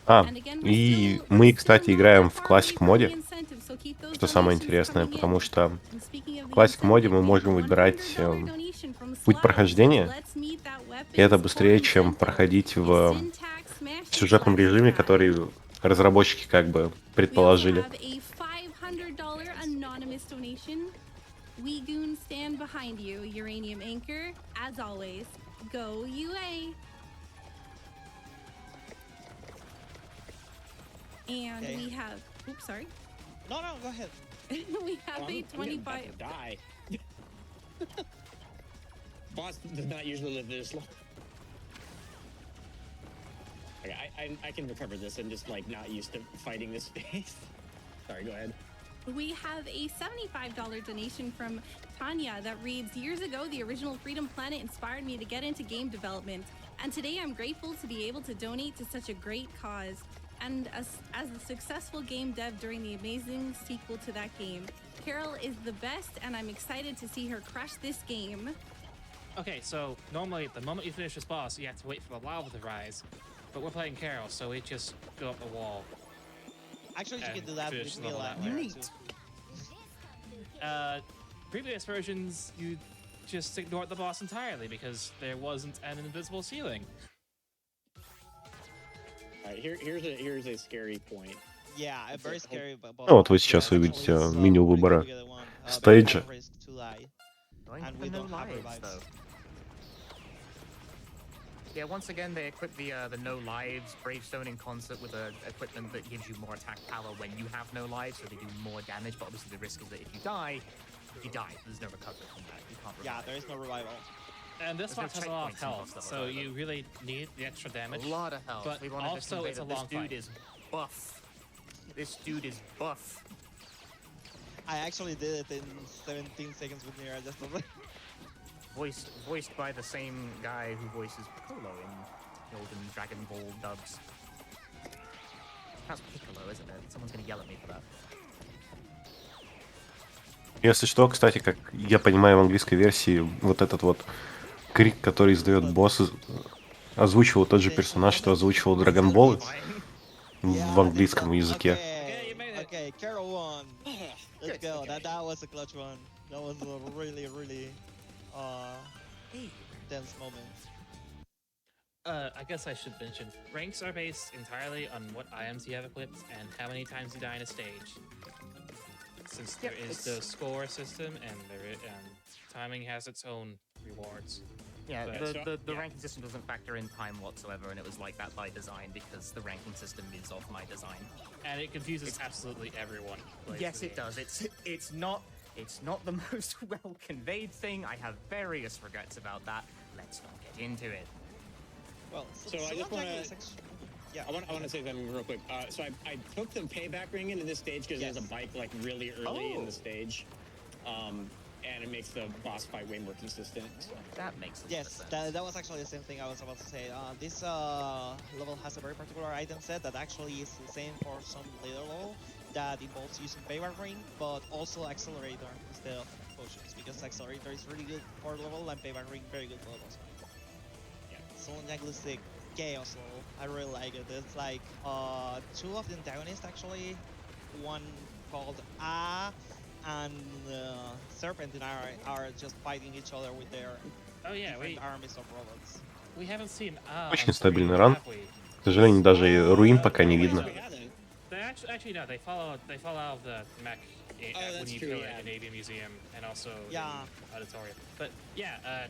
А, And again, и we're мы, still кстати, not играем that в far Classic away from моде, the incentive, so keep those что самое donations интересное, coming in. потому что And speaking of в the Classic моде incentive, мы we можем have a выбирать $100 donation from путь Slice. прохождения, Let's meet that и это weapons быстрее, core чем incentive. проходить Is в syntax smash the сюжетном classic режиме, guide. который разработчики как бы We also предположили. have a $500 anonymous donation. We goons stand behind you, UraniumAnchor. As always, go UA. And Okay. we have, oops, sorry. No, go ahead. We have Oh, a I'm about to 25. die. Boss does not usually live this long. Okay, I can recover this. I'm just like not used to fighting this space. Sorry, go ahead. We have a $75 donation from Tanya that reads, years ago, the original Freedom Planet inspired me to get into game development. And today I'm grateful to be able to donate to such a great cause. And as a successful game dev during the amazing sequel to that game, Carol is the best, and I'm excited to see her crush this game. Okay, so normally the moment you finish this boss, you have to wait for the lava to rise. But we're playing Carol, so we just go up the wall. Actually, you And can do that finish with the real level life. that way. Neat. Previous versions, you just ignored the boss entirely because there wasn't an invisible ceiling. All right, here's a scary point. Yeah, very scary. But Ну вот вы сейчас увидите меню выбора стейджа. Going And for we no don't have lives, revives. though. Yeah, once again, they equip the no lives Bravestone in concert with equipment that gives you more attack power when you have no lives, so they do more damage. But obviously, the risk is that if you die, you die. There's no recovery from that. You can't revive. Yeah, there is no revival. And this There's one no has a lot of checkpoints in health, Lost so Levels you really need the extra damage. A lot of health. But We wanted to also convey it's a that this long dude fight. is buff. This dude is buff. I actually did it in 17 seconds with Nira just Voiced by the same guy who voices Piccolo in the olden Dragon Ball dubs. That's Piccolo, isn't it? Someone's gonna yell at me for that. Если что, кстати, как я понимаю, в английской версии вот этот вот крик, который издает босс, озвучивал тот же персонаж, что озвучивал Dragon Ball в английском языке. Okay, Carol won. Let's go. That was a clutch one. That was a really tense moment. I guess I should mention, ranks are based entirely on what items you have equipped and how many times you die in a stage. Since there is the score system and timing has its own rewards. Yeah, But- the ranking system doesn't factor in time whatsoever, and it was like that by design because the ranking system is of my design. And it confuses absolutely everyone. who plays Yes, the it game. does. It's not the most well conveyed thing. I have various regrets about that. Let's not get into it. Well, So I just wanna- I want to say something real quick. So I took the payback ring into this stage because there's a bike like really early in the stage, and it makes the boss fight way more consistent. That makes a lot of Yes, sense. that was actually the same thing I was about to say. This level has a very particular item set that actually is the same for some later level that involves using payback ring, but also accelerator instead of potions, because accelerator is really good for level and payback ring very good for levels. Yeah. Soul Nihilistic Chaos level, I really like it. It's like two of the antagonists actually, one called and Serpent and I are just fighting each other with their Oh yeah, different armies of robots. we haven't seen. Очень on screen, стабильный ран. have we? К сожалению, даже и руин пока не We видно. haven't. They actually no. They follow out of the mech when that's you true, kill yeah. it in Avian Museum and also Yeah. in Auditorium. But yeah,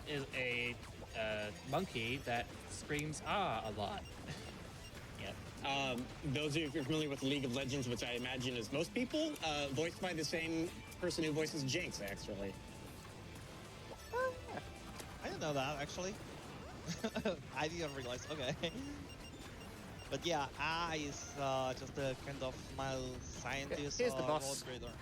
is a monkey that screams a lot. Those of you who are familiar with League of Legends, which I imagine is most people, voiced by the same person who voices Jinx, actually. I didn't know that, actually. I didn't realize. Okay. But yeah, is just a kind of mild scientist. Here's the boss. Trader.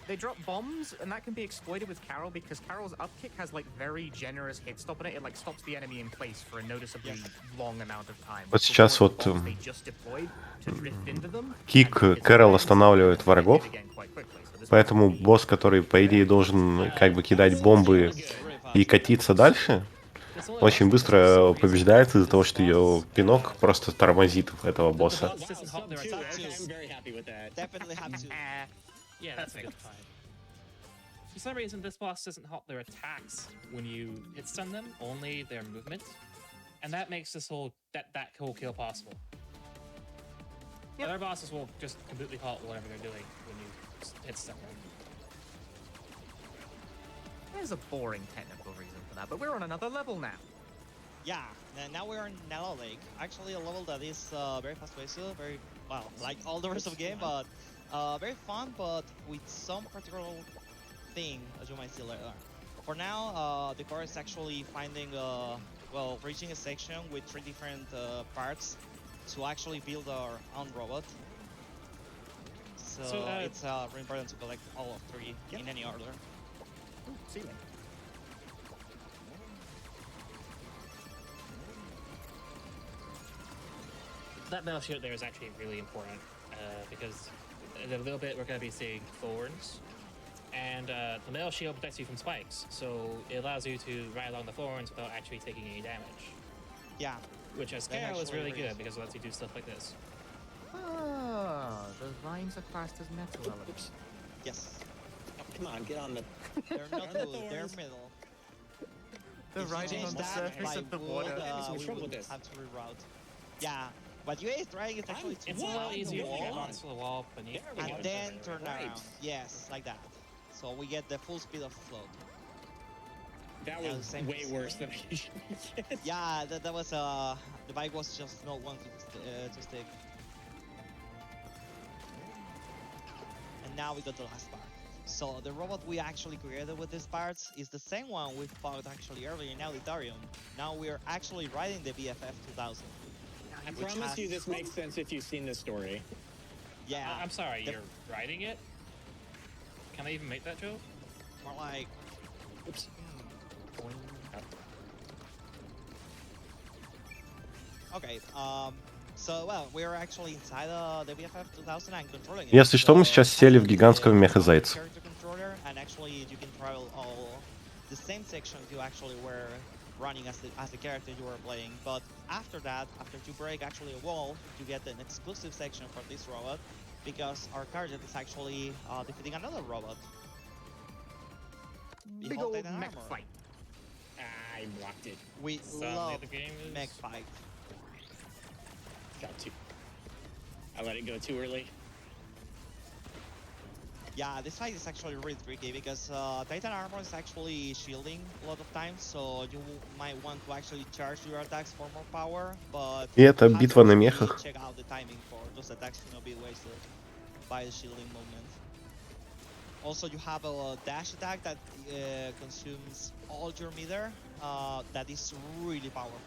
They drop bombs, and that can be exploited with Carol because Carol's upkick has like very generous hit stop on it. It like stops the enemy in place for a noticeably long amount of time. Вот сейчас вот They just deployed to drift into them. кик Кэрол останавливает врагов, поэтому босс, который по идее должен как бы кидать бомбы и катиться дальше, очень быстро побеждается из-за того, что ее пинок просто тормозит этого босса. Yeah, that's a good fight. For some reason, this boss doesn't halt their attacks when you hit stun them, only their movement, and that makes this whole that whole kill possible. Yep. Other bosses will just completely halt whatever they're doing when you hit stun them. There's a boring technical reason for that, but we're on another level now. Yeah, now we're in Nala Lake. Actually, a level that is very fast-paced, very well, like all the rest of the game, but. Very fun, but with some particular thing, as you might see later. For now, the car is actually finding, well, reaching a section with 3 different parts to actually build our own robot. So it's very important to collect all of 3 in any order. Ooh, ceiling. That metal shield there is actually really important because in a little bit we're going to be seeing thorns, and the metal shield protects you from spikes, so it allows you to ride along the thorns without actually taking any damage. Yeah. Which as Carol is really good because it lets you do stuff like this. Ah, the vines are classed as metal elements. Yes. Oh, come on, get on the... They're not wood, they're metal. They're riding on the surface of the water. We would have to reroute. Yeah. But you is trying is actually to it's a little easier if you get onto the wall and then turn around. Yes, like that. So we get the full speed of float. That was way worse than I usually get. Yeah, that was the bike was just not one to stick. And now we got the last part. So the robot we actually created with these parts is the same one we fought actually earlier in Auditorium. Now we're actually riding the BFF 2000. I promise you this makes sense if you've seen this story. Yeah. I'm sorry, you're riding it? Can I even make that joke? More like... Oops. Okay, so, well, we're actually inside the BFF 2000 and controlling it. Если что, мы сейчас сели в гигантского меха-зайца. And actually you can travel all the same section you actually were running as the character you were playing, but after that, after you break actually a wall, you get an exclusive section for this robot, because our target is actually defeating another robot. Big old mech fight. I blocked it. We love mech fight. Got to. I let it go too early. Yeah, this fight is actually really tricky because Titan armor is actually shielding a lot of times, so you might want to actually charge your attacks for more power, but И это битва на мехах. Check out the timing for those attacks to not be wasted by the shielding movement. Also, you have a dash attack that consumes all your meter. That is really powerful.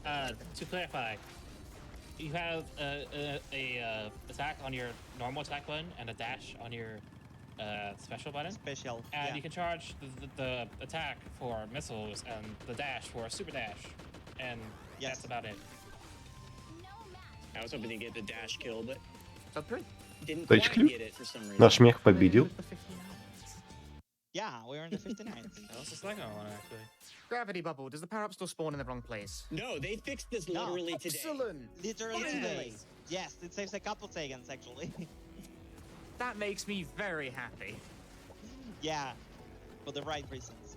To clarify, you have a attack on your normal attack button and a dash on your special button. Special. And yeah. you can charge the attack for missiles and the dash for a super dash. And that's about it. I was hoping to get the dash kill, but didn't Точка. quite get it for some reason. Наш мех победил. Yeah, we're in the 59th. That was the second one, actually. Gravity bubble. Does the power-up still spawn in the wrong place? No, they fixed this literally today. Literally today. Yes, it saves a couple seconds actually. That makes me very happy. Yeah, for the right reasons.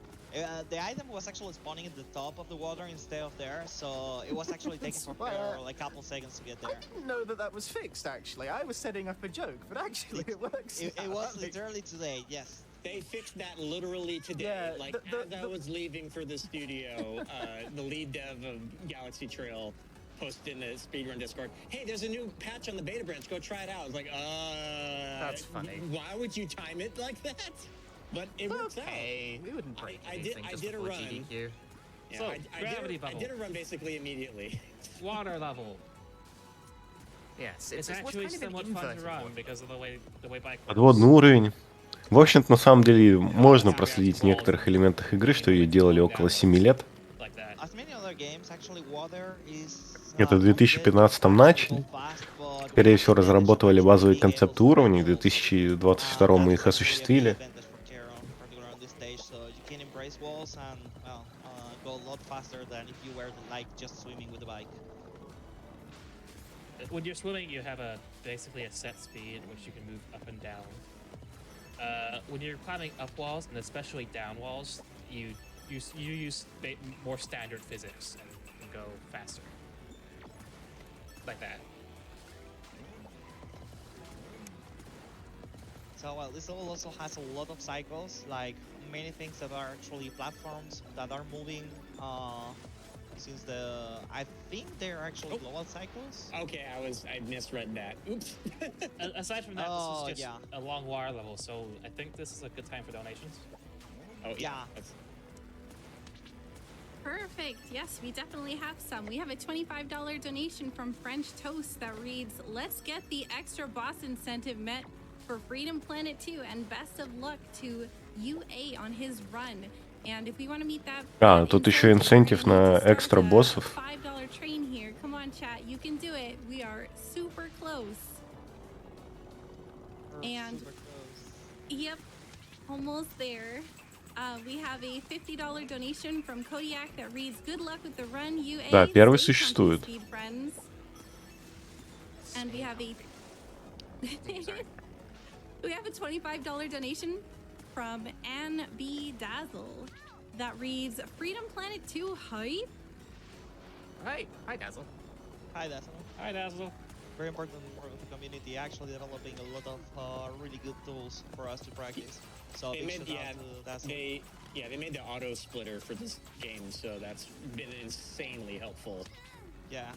The item was actually spawning at the top of the water instead of there, so it was actually taking for like a couple seconds to get there. I didn't know that was fixed, actually. I was setting up a joke, but actually it works. It was literally today, yes. They fixed that literally today. Yeah, like, as I was leaving for the studio, the lead dev of Galaxy Trail posted in the speedrun Discord, hey, there's a new patch on the beta branch, go try it out. I was like, That's funny. Why would you time it like that? But it works out. Hey, we wouldn't break I anything did just a before run. GDQ. Yeah, So, I gravity did I bubble. did a run basically immediately. Water level. Yes, It's what's actually kind of an somewhat fun to inverted run one. because of the way bike works. Подводный уровень. В общем-то, на самом деле, можно проследить в некоторых элементах игры, что ее делали около 7 лет. Like that. As many other games, actually, water is. Это в 2015 начали. Скорее всего, разработали базовые концепты уровней, в 2022 мы их осуществили. When you're swimming, you have basically a set speed which you can move up and down. When you're climbing up walls and especially down walls, you use more standard physics and go faster. Like that. So well, this level also has a lot of cycles, like many things that are actually platforms that are moving. Since I think they're actually global cycles. Okay, I misread that. Oops. Aside from that, this is just a long wire level, so I think this is a good time for donations. Oh yeah. Perfect. Yes, we definitely have some. We have a $25 donation from French Toast that reads, let's get the extra boss incentive met for Freedom Planet 2 and best of luck to UA on his run. And if we want to meet that тут еще инцентив на экстра боссов. $5 train here. Come on, chat. You can do it. We are super close. And yep, almost there. We have a $50 donation from Kodiak that reads, good luck with the run, UA. Да, первый существует. And we have a we have a $25 donation from Ann B. Dazzle that reads, Freedom Planet 2 hype? Hi Dazzle. Hi Dazzle. Hi Dazzle. Very important part of the community, actually developing a lot of really good tools for us to practice. So they made the auto splitter for this game, so that's been insanely helpful. Yeah.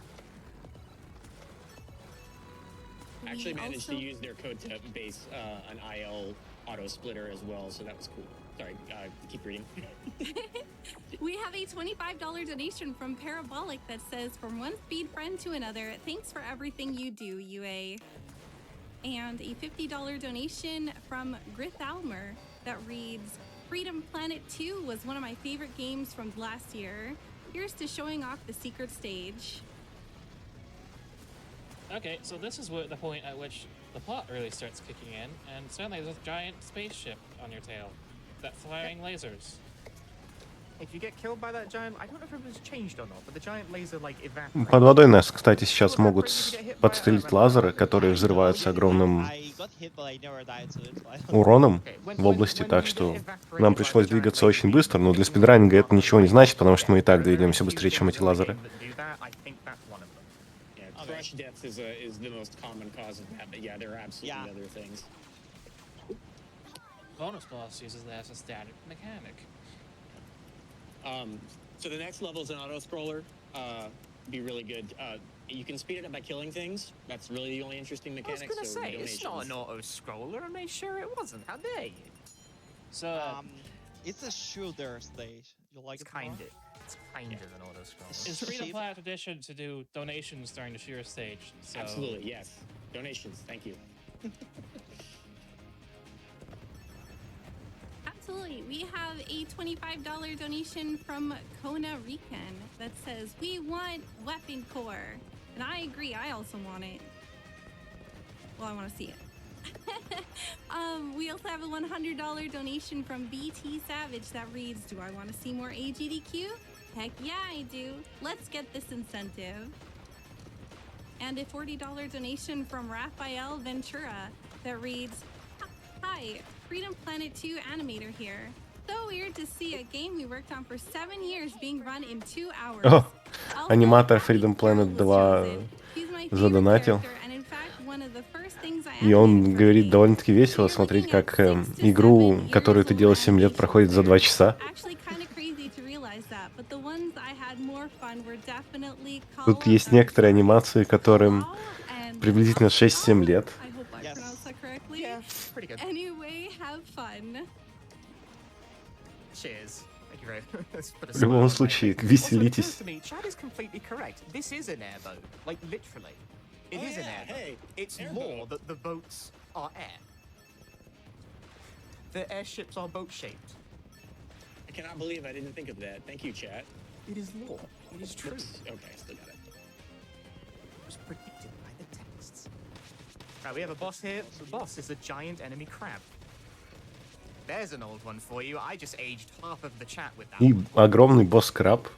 I actually managed to use their code to base an IL auto splitter as well, so that was cool. Sorry, keep reading. We have a $25 donation from Parabolic that says, from one speed friend to another, thanks for everything you do, UA. And a $50 donation from Grith Almer that reads, Freedom Planet 2 was one of my favorite games from last year. Here's to showing off the secret stage. Okay, so this is the point at which the plot really starts kicking in, and suddenly there's a giant spaceship on your tail that's firing lasers. If you get killed by that giant, I don't know if it was changed or not, but the giant laser like evaporates. Под водой нас, кстати, сейчас могут подстрелить лазеры, которые взрываются огромным уроном в области, так что нам пришлось двигаться очень быстро, но для спидранинга это ничего не значит, потому что мы и так двигаемся быстрее, чем эти лазеры. Crush deaths is the most common cause of that, but yeah, there are absolutely other things. Bonus boss uses that as a static mechanic. So the next level is an auto scroller. Be really good. You can speed it up by killing things. That's really the only interesting mechanic. I was gonna say, it's not an auto scroller. I made sure it wasn't. How dare you? So it's a shooter stage. You like it's kind of. It's kind of an auto scroller. It's Freedom Planet tradition to do donations during the sheer stage. So. Absolutely, yes. Donations, thank you. Absolutely. We have a $25 donation from Kona Rican that says, we want Weapon Core. And I agree, I also want it. Well, I want to see it. We also have a $100 donation from BT Savage that reads, do I want to see more AGDQ? Heck yeah, I do. Let's get this incentive. And a $40 donation from Raphael Ventura that reads, hi, Freedom Planet 2 animator here. So weird to see a game we worked on for 7 years being run in 2 hours. О, аниматор Freedom Planet 2 задонатил. И он говорит, довольно-таки весело смотреть, как игру, которую ты делал 7 лет, проходит за 2 часа. ones I had more fun were definitely Тут есть некоторые анимации, которым and приблизительно 6-7 лет. I hope I Yes. pronounced that correctly. Yeah, pretty good. Anyway, have fun. Cheers. Thank you very much. Put a В любом smile on my случае, face. Also, it веселитесь. occurs to me, Chad is completely correct. This is an airboat. Like, literally. It Oh, is an yeah, airboat. hey, It's airboat. more that the boats are air. The airships are boat-shaped. I cannot believe I didn't think of that. Thank you, chat. It is law. It is true. Whoops. Okay, still got it. It was predicted by the texts. Right, we have a boss here. The boss is a giant enemy crab. There's an old one for you. I just aged half of the chat with that И one. огромный босс-краб.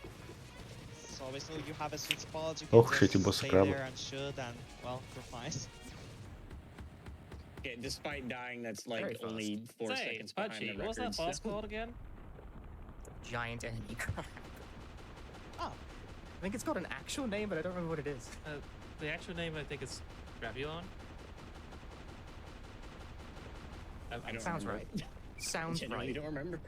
So basically you have a sweet spot, you Ох can уж эти just боссы stay крабы. there and shoot, and well, you're fine. Yeah, despite dying, that's Very like fast. only 4 Say, seconds behind Punchy, the what was that record. boss so- called again? Giant enemy crab. Oh, I think it's got an actual name, but I don't remember what it is. The actual name I think is Gravulon. I don't Sounds remember. right. Sounds Genuinely right. don't remember.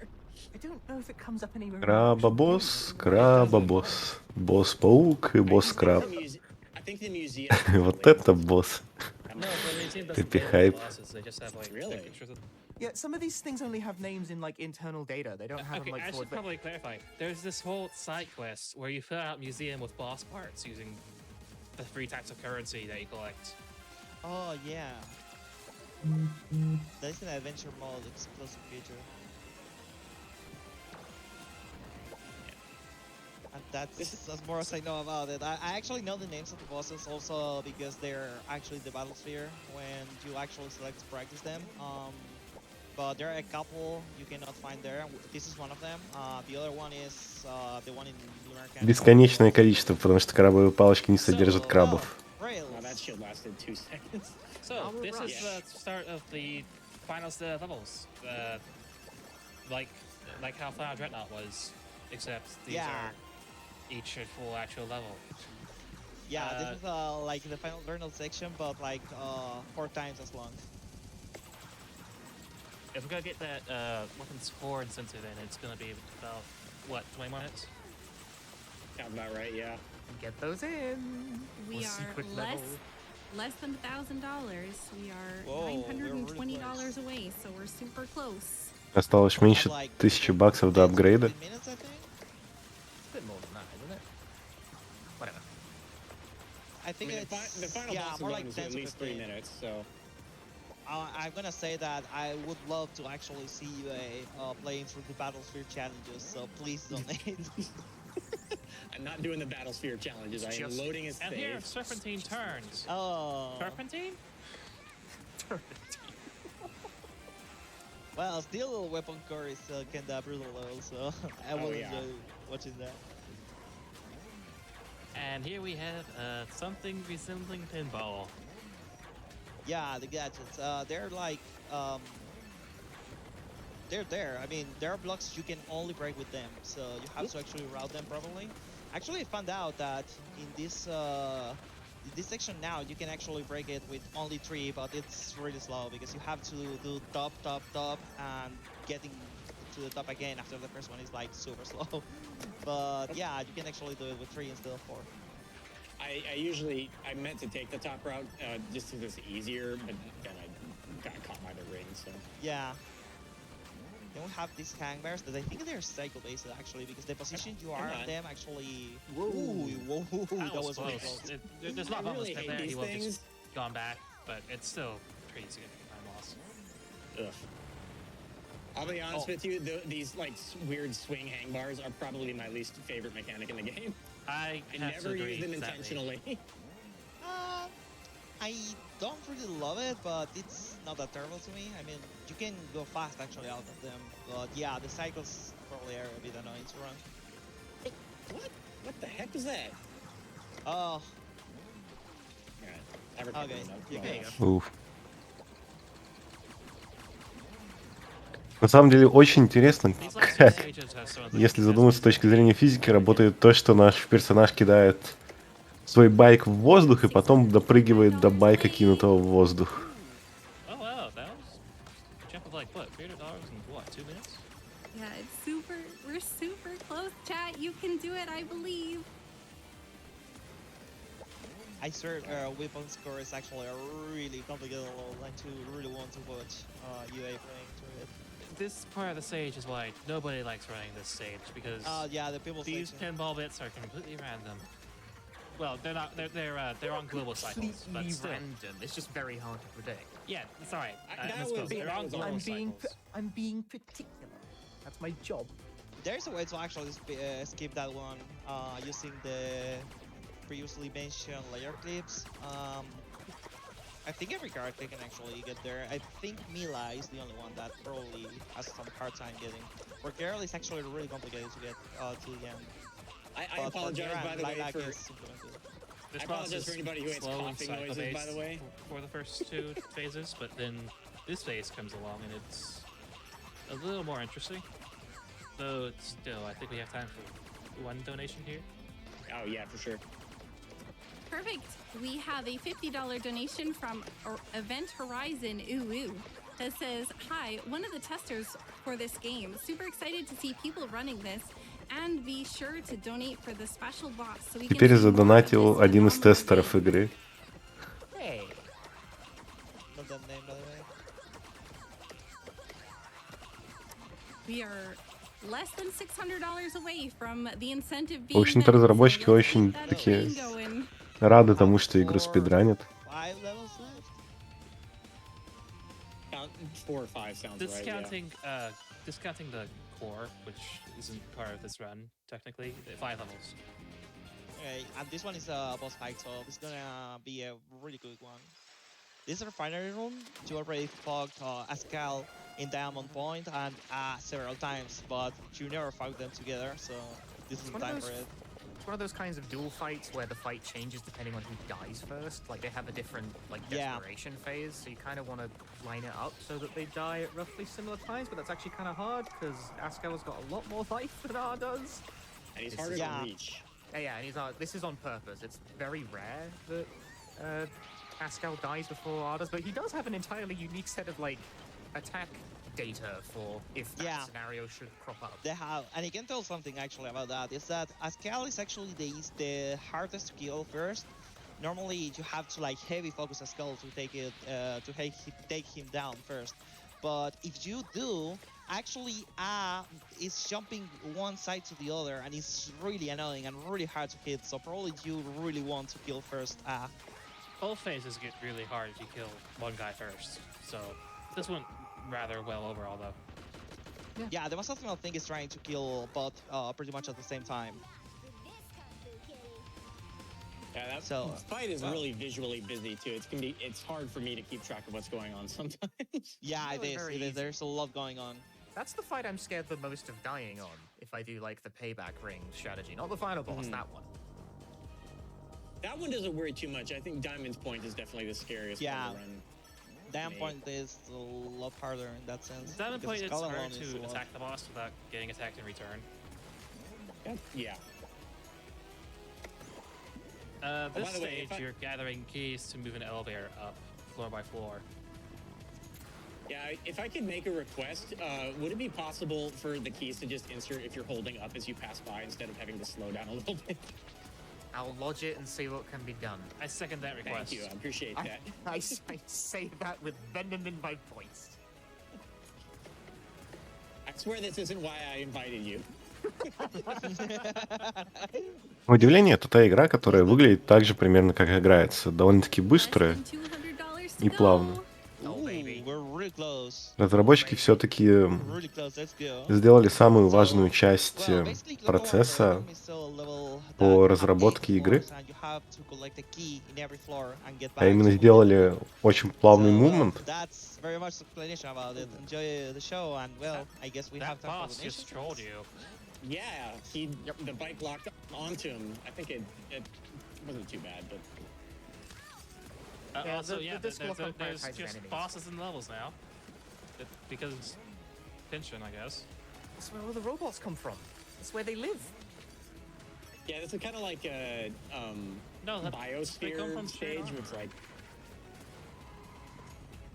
I don't know if it comes up anywhere. Краба-босс, краба-босс. Босс-паук и босс-краб. I think the museum. Вот это босс. No, the museum doesn't Creepy name hype. the bosses. They just have like Really? pictures of. Yeah, some of these things only have names in like internal data. They don't have Okay, them like I should forward. probably clarify. There's this whole side quest where you fill out museum with boss parts using the 3 types of currency that you collect. oh yeah. That's an adventure mode exclusive feature. And that's as more as I know about it. I actually know the names of the bosses also because they're actually the battlesphere when you actually select to practice them. But there are a couple you cannot find there. This is one of them. The other one is the one in UraniumAnchor. Бесконечное количество, потому что крабовые палочки не содержат крабов. Rails. Wow, that shit lasted 2 seconds. So this Alright. is the start of the final set of levels. Like how Final Dreadnought was, except these Yeah. are each a full actual level. Yeah, this is like the final journal section, but like 4 times as long. If we're gonna get that weapons core incentive in, it's gonna be about what 20 minutes. Sounds about right, yeah. Get those in. We Or are secret less level. less than $1,000. We are Whoa, we're really $920 close. away, so we're super close. Осталось меньше Like 1000 баксов до 10, апгрейда. 15 minutes, I think. A bit more than that, isn't it? Whatever. I think I mean, it's the final yeah, boss more alone like is 10 at to least 3 15. minutes, so. I'm gonna say that I would love to actually see you playing through the Battlefield challenges, so please donate. I'm not doing the Battlesphere challenges. I am Just- loading his And save. here, Serpentine turns. Oh, Serpentine? well, still weapon core is kinda brutal level, so I will yeah. enjoy watching that. And here we have something resembling pinball. Yeah, the gadgets. They're like they're there. I mean, there are blocks you can only break with them, so you have to actually route them properly. Actually, I found out that in this section now you can actually break it with only 3, but it's really slow because you have to do top, top, top, and getting to the top again after the first one is like super slow. But yeah, you can actually do it with 3 instead of 4. I meant to take the top route just because it's easier, but then I got caught by the ring, so. Yeah. Then we have these hangbears that I think they're cycle based actually because the position you are Come on on. them actually. Whoa. Ooh, whoa, that was really close. close. There's I not much really there. hate He these will have things. just gone back, but it's still pretty significant time loss. Ugh. I'll be honest Oh. with you, these like weird swing hang bars are probably my least favorite mechanic in the game. I I have to never agree, use them sadly. intentionally. I don't really love it, but it's not that terrible to me. I mean, you can go fast actually out of them, but yeah, the cycles probably are a bit annoying to run. What? What the heck is that? Oh, Alright, okay, you there can. Уф. На самом деле очень интересно, These last two как, stages have some of the если best задуматься с точки зрения физики, работает то, что наш персонаж кидает свой байк в воздух и потом допрыгивает до байка, кинутого в воздух. Oh wow, that was a jump of like what, $300 in what, 2 minutes? Yeah, we're super close, chat. You can do it, I believe. I swear, weapon score is actually a really complicated level, and to really want to watch UA playing through it. This part of the stage is why nobody likes running this stage, because Yeah, the people these section. pinball bits are completely random. Well, they're not. They're on global cycles, but still. Random. It's just very hard to predict. Yeah, sorry. I That misspoke. was- They're that on was global almost cycles. I'm being particular. That's my job. There's a way to actually skip that one using the previously mentioned layer clips. I think every character can actually get there. I think Mila is the only one that probably has some hard time getting. For Carol, it's actually really complicated to get to the end. I apologize, by the way, for... This I boss apologize is for anybody who hates slow and coughing noises, by cycle-based the way. for the first two phases, but then this phase comes along and it's a little more interesting. Though still, I think we have time for one donation here. Oh, yeah, for sure. Perfect. We have a $50 donation from Event Horizon that says, "Hi, one of the testers for this game. Super excited to see people running this. And be sure to donate for the special boss so we can Теперь see more of задонатил this один из phenomenal тестеров game." игры. Hey. Not that name, by the way. We are less than $600 away from the incentive В being общем-то, met, so разработчики let's очень keep that такие train going. рады тому, что игру спидранят. 5 levels left. Count 4 or 5 sounds right, yeah. Discounting the core, which isn't part of this run technically, 5 levels. Okay, and this one is a boss fight, so it's gonna be a really good one. This is a refinery room. You already fought Ascal in Diamond Point and several times, but you never fought them together, so this is the time for it. It's one of those kinds of duel fights where the fight changes depending on who dies first. Like they have a different desperation phase, so you kind of want to line it up so that they die at roughly similar times. But that's actually kind of hard because Ascal's got a lot more life than R does, And he's harder to reach. Yeah, and this is on purpose. It's very rare that Ascal dies before R does, but he does have an entirely unique set of attack data for if that scenario should crop up. They have, and you can tell something actually about that, is that Ascal is actually the hardest to kill first. Normally you have to heavy focus Ascal to take him down first. But if you do, actually is jumping one side to the other and it's really annoying and really hard to hit, so probably you really want to kill first Both phases get really hard if you kill one guy first, so this went rather well overall though. Yeah, the most optimal thing is trying to kill both pretty much at the same time. Yeah, that fight is really visually busy too. It's hard for me to keep track of what's going on sometimes. Yeah, it is. There's a lot going on. That's the fight I'm scared the most of dying on if I do the payback ring strategy, not the final boss, that one. That one doesn't worry too much. I think Diamond's Point is definitely the scariest one to run. Diamond Point is a lot harder in that sense. Diamond Point, it's hard to attack the boss without getting attacked in return. Yeah. This stage, you're gathering keys to move an elevator up, floor by floor. Yeah, if I could make a request, would it be possible for the keys to just insert if you're holding up as you pass by instead of having to slow down a little bit? I'll lodge it and see what can be done. I second that request. Thank you, I appreciate that. I say that with venom in my voice. I swear this isn't why I invited you. На удивление, это та игра, которая выглядит так же примерно, как играется. Довольно-таки быстрая и плавно. Разработчики все-таки сделали самую важную часть процесса по разработке игры, а именно сделали очень плавный мувмент. Yeah, the bike locked onto him. I think it wasn't too bad, but... There's just bosses and levels now. Because tension, I guess. That's where all the robots come from. That's where they live. Yeah, this is kind of like a biosphere stage, where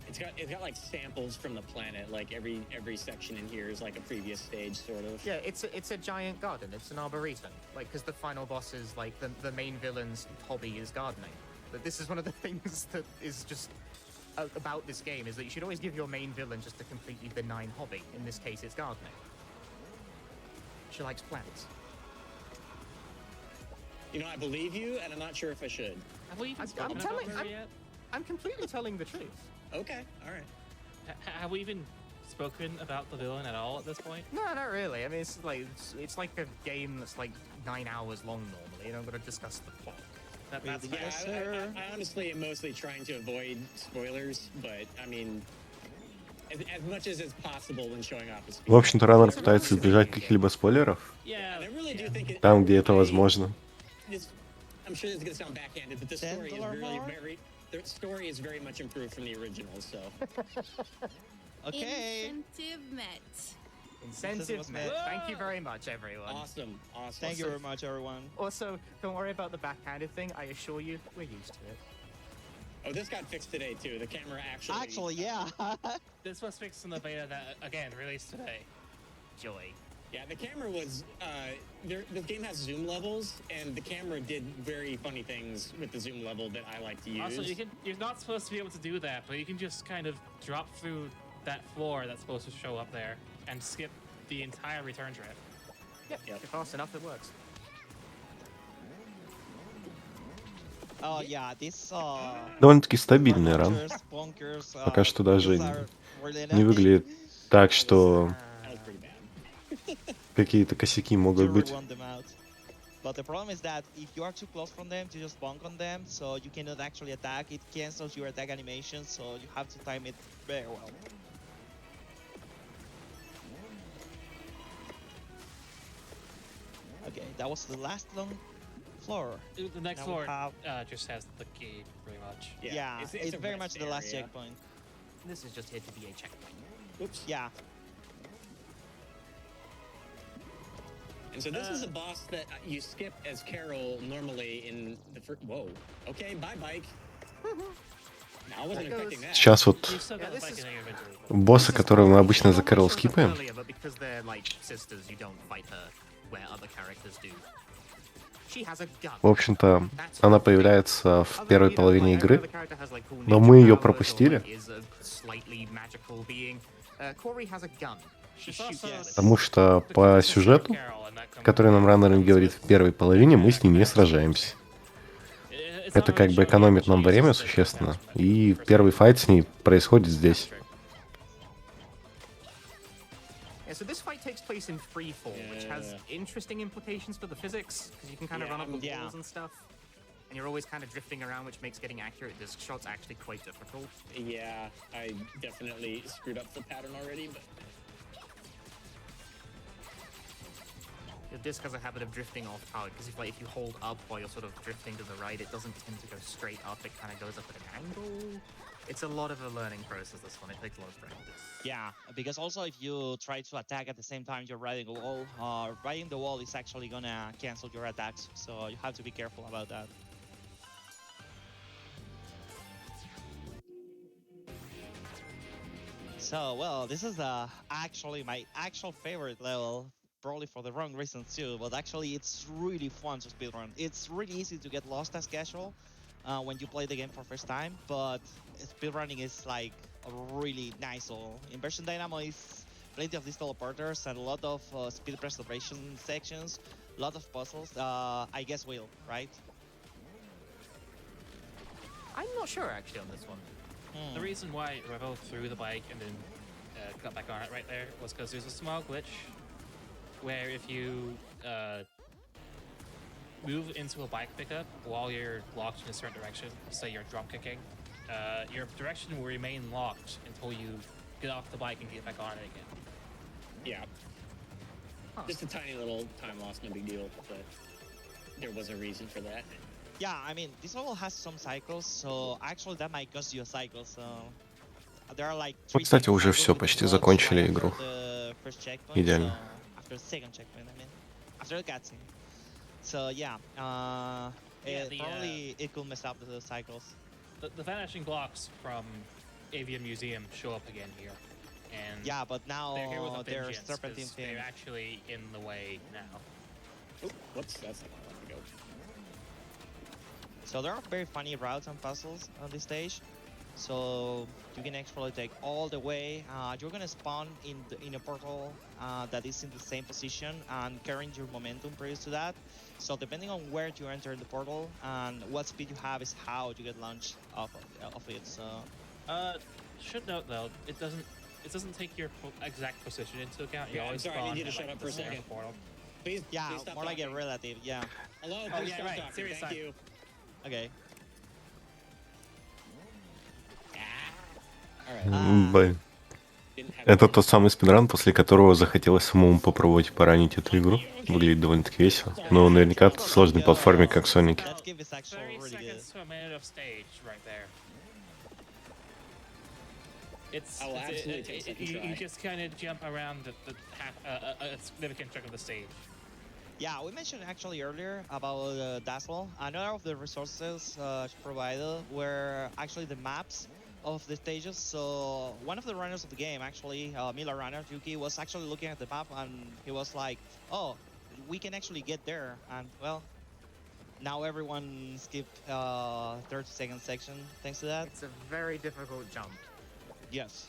it's It's got like samples from the planet. Like every section in here is like a previous stage, sort of. Yeah, it's a giant garden. It's an arboretum. Like, because the final boss is like the main villain's hobby is gardening. But this is one of the things that is just about this game is that you should always give your main villain just a completely benign hobby. In this case, it's gardening. She likes plants. You know, I believe you, and I'm not sure if I should. Have we even spoken about her yet? I'm completely telling the truth. Okay, all right. Have we even spoken about the villain at all at this point? No, not really. I mean, it's like a game that's like 9 hours long normally, and I'm going to discuss the plot. That's Yeah, I honestly am mostly trying to avoid spoilers, but I mean, as much as it's possible when showing off his В общем-то, Раннер пытается избежать каких-либо спойлеров, Yeah, I really do think it, там, где это возможно. I'm sure this is going to sound backhanded, but the story is really the story is very much improved from the original, so. Okay. Incentive met. Incentive met. Thank you very much, everyone. Awesome. Thank you very much, everyone. Also, don't worry about the backhanded thing. I assure you, we're used to it. Oh, this got fixed today too. The camera actually. Actually, yeah. This was fixed in the beta that, again, released today. Joy. Yeah, the camera was. The game has zoom levels, and the camera did very funny things with the zoom level that I like to use. Also, you're not supposed to be able to do that, but you can just kind of drop through that floor that's supposed to show up there and skip the entire return trip. Yep. If fast enough, it works. Oh yeah, this Довольно-таки стабильный ран. bunkers, Пока что даже these are really не выглядит так, что That was pretty bad. какие-то косяки to могут быть. run them out. But the problem is that if you are too close from them, you just bonk on them, so you cannot actually attack. It cancels your attack animation, so you have to time it very well. Okay, that was the last long floor. The next Now we floor have- just has the key, pretty much. Yeah, it's a very rest much the last area. checkpoint. This is just here to be a checkpoint. Oops. Yeah. And so this is a boss that you skip as Carol normally in the first. Whoa. Okay, bye bike. I wasn't expecting that. Сейчас вот You still got the this bike is- in your inventory. босса, которого мы обычно за Кэрол Showed up скипаем, earlier, but because they're like sisters, you don't fight her where other characters do. She has a gun. в общем-то, она появляется в первой половине игры, но мы ее пропустили, потому что по сюжету, который нам раннер говорит в первой половине, мы с ней не сражаемся. Это как бы экономит нам время существенно, и первый файт с ней происходит здесь. Yeah, so this fight takes place in free fall, which has interesting implications for the physics, because you can kind of run up the walls and stuff. And you're always kind of drifting around, which makes getting accurate disc shots actually quite difficult. Yeah, I definitely screwed up the pattern already, but. The disc has a habit of drifting off target, because if you hold up while you're sort of drifting to the right, it doesn't tend to go straight up, it kind of goes up at an angle. It's a lot of a learning process, this one. It takes a lot of practice. Yeah, because also if you try to attack at the same time you're riding a wall, riding the wall is actually gonna cancel your attacks, so you have to be careful about that. So, well, this is actually my actual favorite level, probably for the wrong reasons too, but actually it's really fun to speedrun. It's really easy to get lost as casual when you play the game for first time, but speedrunning is like really nice. So Inversion Dynamo is plenty of these teleporters and a lot of speed preservation sections, a lot of puzzles. I guess will, right? I'm not sure, actually, on this one. The reason why Revo threw the bike and then got back on it right there was because there's a small glitch where if you move into a bike pickup while you're locked in a certain direction, say you're drop kicking, your direction will remain locked until you get off the bike and get back on it again. Yeah. Just a tiny little time loss, no big deal, but there was a reason for that. Yeah, I mean, this level has some cycles, so actually that might cost you a cycle, so... There are like Ну, кстати, уже все, почти закончили игру. Идеально. After the second checkpoint, I mean. After the cutscene. So yeah, probably it could mess up the cycles. The vanishing blocks from Avian Museum show up again here. And Yeah, but now they're here with a they're vengeance, serpentine 'cause thing. they're actually in the way now. Oh, whoops, that's not where I want to go. So there are very funny routes and puzzles on this stage. So you can actually take all the way. You're gonna spawn in a portal that is in the same position and carrying your momentum previous to that. So depending on where you enter the portal and what speed you have is how you get launched off of it. So Should note though, it doesn't take your exact position into account. You Yeah, I'm always sorry, I spawn need you to at, shut like, up for a the center second. portal. Please, yeah, please stop more like a talking. relative. Yeah. Hello, Oh, please yeah, stop right, talking. serious Thank time. you. Okay. All right. Didn't have Это тот самый спидран, после которого захотелось самому попробовать поранить эту игру. Выглядит довольно-таки весело. Но наверняка в сложной платформе, как Соники. That give is actually 30 really good. seconds to a minute of stage right there. I will absolutely take a second you try. just kind of jump around the half, a significant chunk of the stage. Yeah, we mentioned actually earlier about Dazzle. Another of the resources provided were actually the maps of the stages. So one of the runners of the game, actually, Mila runner, Yuki, was actually looking at the map and he was like, oh, we can actually get there. And well, now everyone skipped 30-second section thanks to that. It's a very difficult jump. Yes.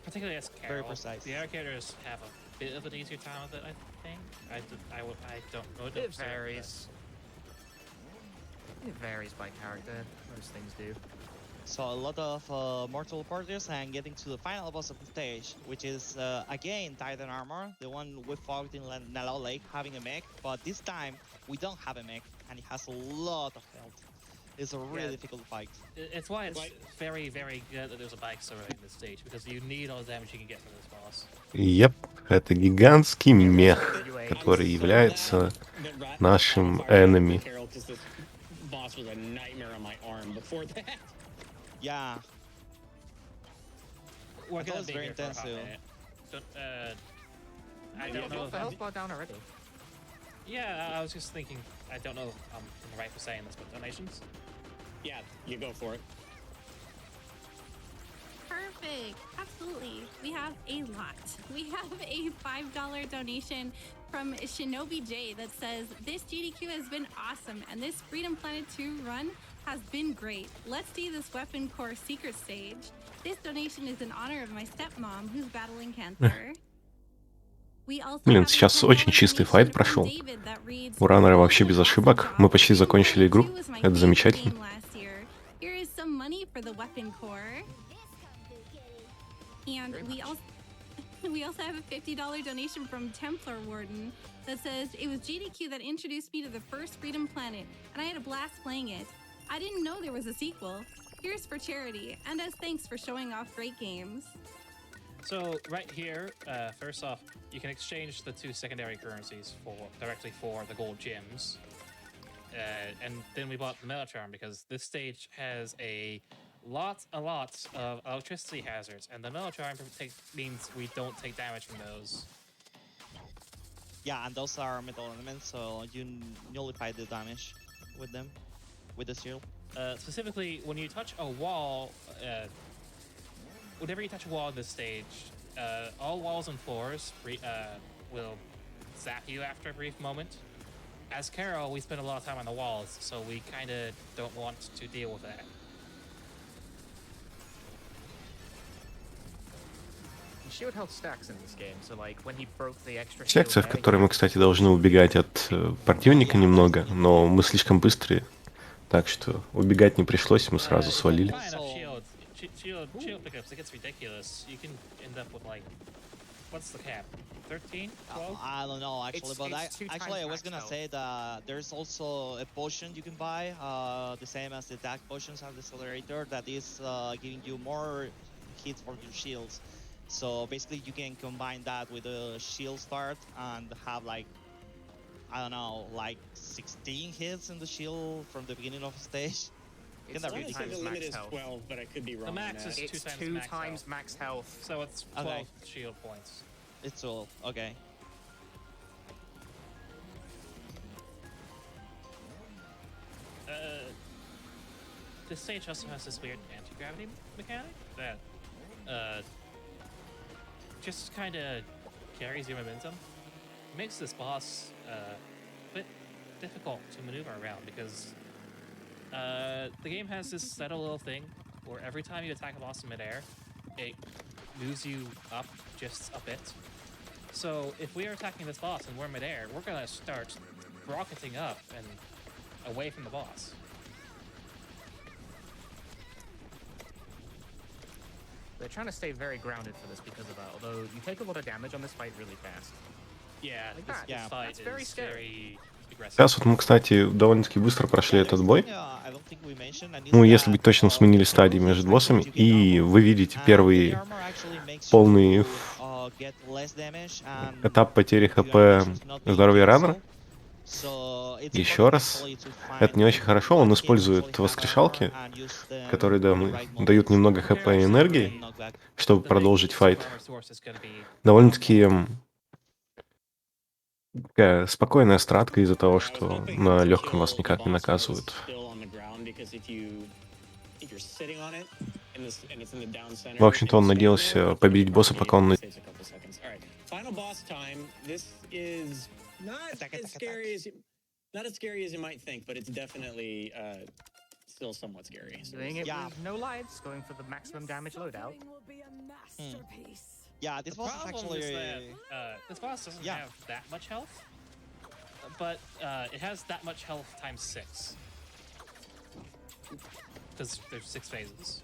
Particularly as Carol. Very precise. The other characters have a bit of an easier time with it, I think. I don't know. It varies. It varies by character. Most things do. So a lot of more teleporters and getting to the final boss of the stage, which is again Titan Armor, the one we fought in Nalao Lake, having a mech, but this time we don't have a mech and it has a lot of health. It's a really difficult fight. It's why it's very, very good that there's a bike surrounding this stage, because you need all the damage you can get from this boss. Yep, это гигантский мех, который является нашим enemy. Boss was a nightmare on my arm before that. Yeah. We're gonna was be very here for a intense hot too. minute. I don't know. Got the health bar down already. Yeah, I was just thinking. I don't know if I'm right for saying this, but donations. Yeah, you go for it. Perfect. Absolutely. We have a lot. We have a $5 donation from Shinobi J that says, this GDQ has been awesome and this Freedom Planet 2 run has been great. Let's see this Weapon Core secret stage. This donation is in honor of my stepmom who's battling cancer. Блин, сейчас очень чистый файт прошел. У раннера вообще без ошибок. Мы почти закончили игру. Это замечательно. Here is some money for the Weapon Core. And we also have a $50 donation from Templar Warden that says, it was GDQ that introduced me to the first Freedom Planet, and I had a blast playing it. I didn't know there was a sequel. Here's for charity, and as thanks for showing off great games. So right here, first off, you can exchange the 2 secondary currencies directly for the gold gems. And then we bought the Melocharm because this stage has a lot of electricity hazards, and the Melocharm means we don't take damage from those. Yeah, and those are metal elements, so you nullify the damage with them, with the shield. Specifically, when you touch a wall, whenever you touch a wall in this stage, all walls and floors will zap you after a brief moment. As Carol, we spend a lot of time on the walls, so we kind of don't want to deal with that. Shield health stacks in this game, so like when he broke the extra shield Секция, в there, которой мы, кстати, должны убегать от противника немного, но мы слишком быстрые, так что убегать не пришлось, мы сразу свалили. Shield pickups, it gets ridiculous. You can end up with like, what's the cap? 13? 12? I don't know actually, but I was gonna health. say that there's also a potion you can buy, the same as the attack potions have the accelerator, that is giving you more hits for your shields. So basically you can combine that with a shield start and have like, I don't know, like 16 hits in the shield from the beginning of the stage. It's That I really want to say times the limit max is health. 12, but I could be wrong. The max on is that. two It's times 2 max times health. max health. So it's 12 shield points. It's all okay. this stage also has this weird anti-gravity mechanic that just kind of carries your momentum. It makes this boss a bit difficult to maneuver around because the game has this subtle little thing where every time you attack a boss in midair, it moves you up just a bit. So if we are attacking this boss and we're midair, we're gonna start rocketing up and away from the boss. They're trying to stay very grounded for this because of that, although you take a lot of damage on this fight really fast. Yeah, Like this, that. this fight That's very is scary. very aggressive. Сейчас вот мы, кстати, довольно-таки быстро прошли этот бой. Ну, если быть точным, сменили стадии между боссами. И вы видите первый полный этап потери ХП здоровья раннера. Еще раз, это не очень хорошо, он использует воскрешалки, которые дают немного ХП и энергии, чтобы продолжить файт. Довольно-таки такая спокойная стратка из-за того, что на легком вас никак не наказывают. В общем-то, он надеялся победить босса, пока он... Not as scary as you might think, but it's definitely still somewhat scary. Doing it with no lives, going for the maximum damage loadout. Yeah, this boss is actually... Is that, this boss doesn't have that much health, but it has that much health times 6. Because there's 6 phases.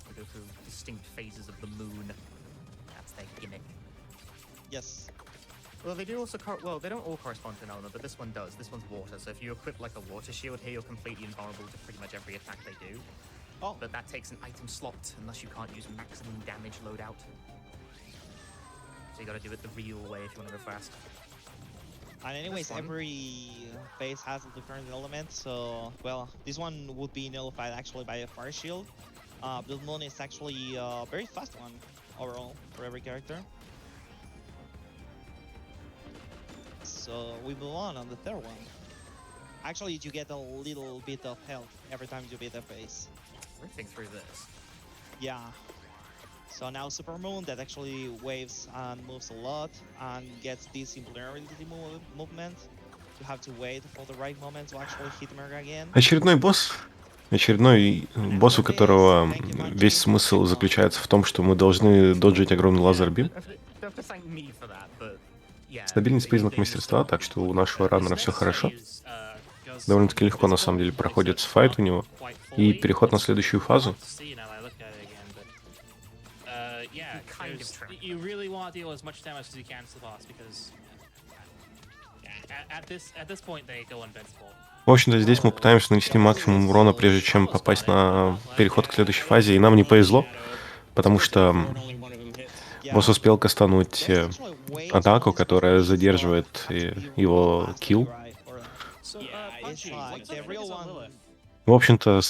We go through distinct phases of the moon. That's their gimmick. Yes. Well, they do also, well, they don't all correspond to an element, but this one does. This one's water, so if you equip like a water shield here, you're completely invulnerable to pretty much every attack they do. Oh. But that takes an item slot, unless you can't use maximum damage loadout. So you gotta do it the real way if you want to go fast. And anyways, every phase has a different element, so, well, this one would be nullified actually by a fire shield. Blood Moon is actually a very fast one overall for every character. So we move on the third one. Actually, you get a little bit of health every time you beat a phase. Ripping through this. Yeah. So now Super Moon that actually waves and moves a lot and gets this invulnerability movement. You have to wait for the right moment to actually hit him again. Очередной босс, у которого весь смысл заключается в том, что мы должны доджить огромный лазер-бим. Стабильность признак мастерства, так что у нашего раннера все хорошо. Довольно-таки легко, на самом деле, проходится файт у него. И переход на следующую фазу. В общем-то, здесь мы пытаемся нанести максимум урона, прежде чем попасть на переход к следующей фазе. И нам не повезло, потому что босс успел кастануть атаку, которая задерживает его килл. В общем-то,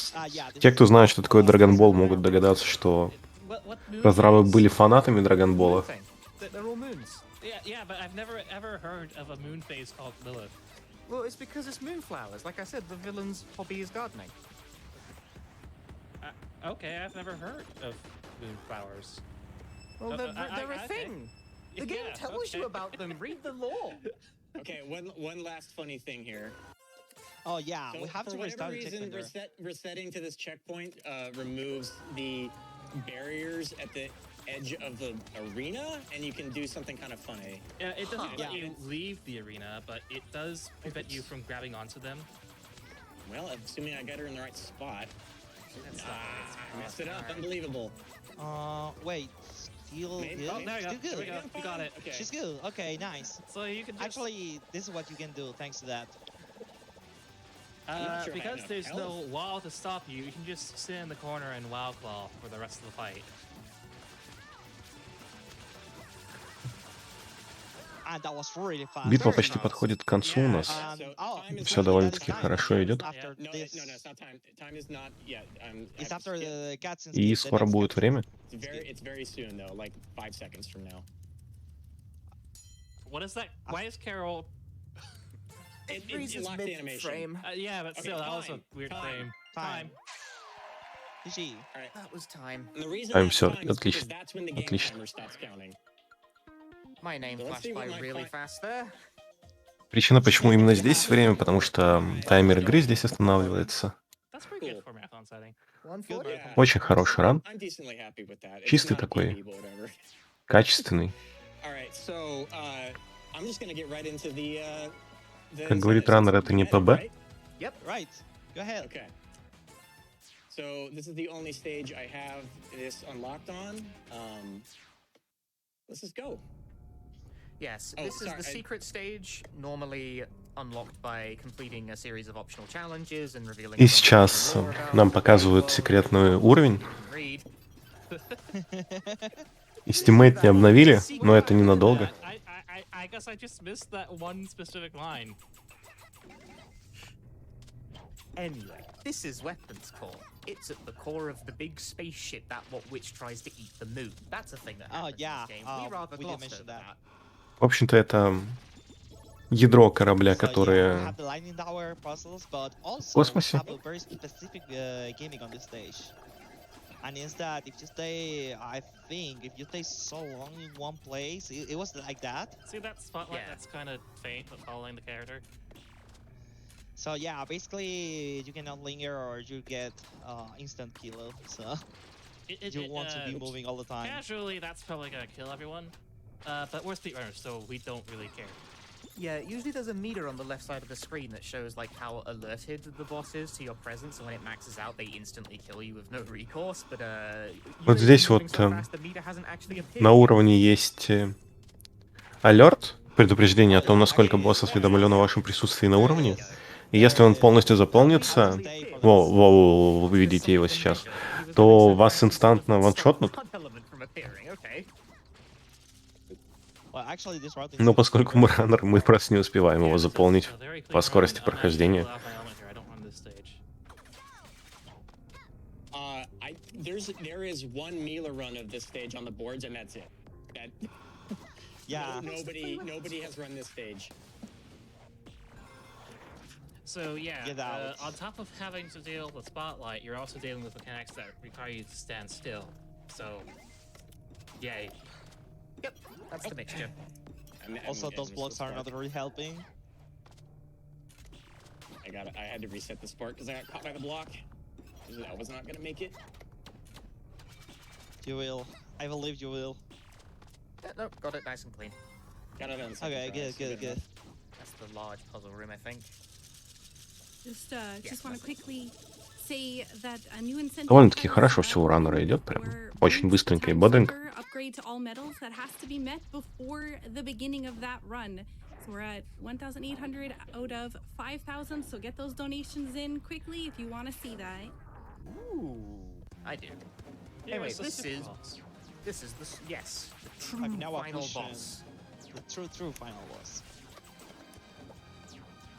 те, кто знает, что такое Драгонбол, могут догадаться, что разрабы были фанатами Драгонбола. Well, it's because it's moonflowers. Like I said, the villain's hobby is gardening. Okay, I've never heard of moonflowers. Well, they're a thing. The game tells you about them. Read the lore. Okay, one last funny thing here. Oh yeah, so we have to restart it. For whatever reason, resetting to this checkpoint removes the barriers at the edge of the arena, and you can do something kind of funny. Yeah, it doesn't let you leave the arena, but it does prevent you from grabbing onto them. Well, assuming I got her in the right spot. I messed it up. Unbelievable. Wait. Still good? Oh, there you go. There we go. You got it. Okay. She's good. Okay, nice. So you can just... Actually, this is what you can do thanks to that. Sure because there's no wall to stop you, you can just sit in the corner and Wild Claw for the rest of the fight. Битва почти подходит к концу у нас. Все довольно-таки хорошо идет. И скоро будет время. What is that? Why is Carol... It freezes mid-frame. Yeah, but still, that was a weird frame. Time. GG. That was time. And the reason Time that's всё, time is отлично, because that's when the game отлично. timer stops counting. My name So let's flashed see by what my really fast there. Причина, почему именно здесь время, потому что таймер игры здесь останавливается. That's pretty good Cool. for marathon setting. 140. Yeah, Очень хороший ран, I'm decently happy with that. It's чистый not a такой, PB, but whatever. качественный. All right, so I'm just gonna get right into the Как говорит incentives. раннер, это не Heading, ПБ. right? Yep. Right. Go ahead. Okay. So this is the only stage I have this unlocked on. Let's just go. Yes, Oh, this is sorry, the secret stage, normally unlocked by completing a series of optional challenges and revealing. И сейчас нам показывают секретный уровень. И стиммейт не обновили, но это ненадолго. I guess I just missed that one specific line. Anyway, this is Weapons Core. It's at the core of the big spaceship that which tries to eat the moon. That's a thing that happens yeah, in this game. We rather we did glossed mention over that. that. В общем-то, это ядро корабля, So, yeah, we которое have the lightning tower puzzles, but also космосе. have a very specific gimmick on this stage. And is that if you stay, I think, if you stay so long in one place, it was like that. See that spotlight? Yeah. That's kind of faint, but following the character. So yeah, basically you cannot linger or you get instant kill. So you want to be moving all the time. Casually, that's probably gonna kill everyone. But we're speedrunners, so we don't really care. Yeah, usually there's a meter on the left side of the screen that shows like how alerted the boss is to your presence, and when it maxes out, they instantly kill you with no recourse. But Вот здесь вот на уровне есть алерт, предупреждение о том, насколько босс осведомлен о вашем присутствии на уровне. И если он полностью заполнится, вы видите его сейчас, то вас инстантно ваншотнут. Но поскольку мы раннер, мы просто не успеваем его заполнить по скорости прохождения. There is one Mila run of this stage on the boards, and that's it. Yeah. Nobody has run this stage. So yeah, on top of having to deal with spotlight, you're also dealing with mechanics that require you to stand still. So, yay. Yep, that's the mixture. Also, those blocks are not really helping. I had to reset the sport because I got caught by the block. I was not gonna make it. You will. I believe you will. Yeah, no, got it nice and clean. Got it on Okay, good. That's the large puzzle room, I think. Just want to quickly say that a new incentive. Довольно-таки хорошо все у раннера идет, прям очень быстренько и бодренько. Upgrade to all medals that has to be met before the beginning of that run. So we're at 1,800 out of 5,000. So get those donations in quickly if you want to see that. Ooh, I do. Anyway, this is the true final boss. The true final boss.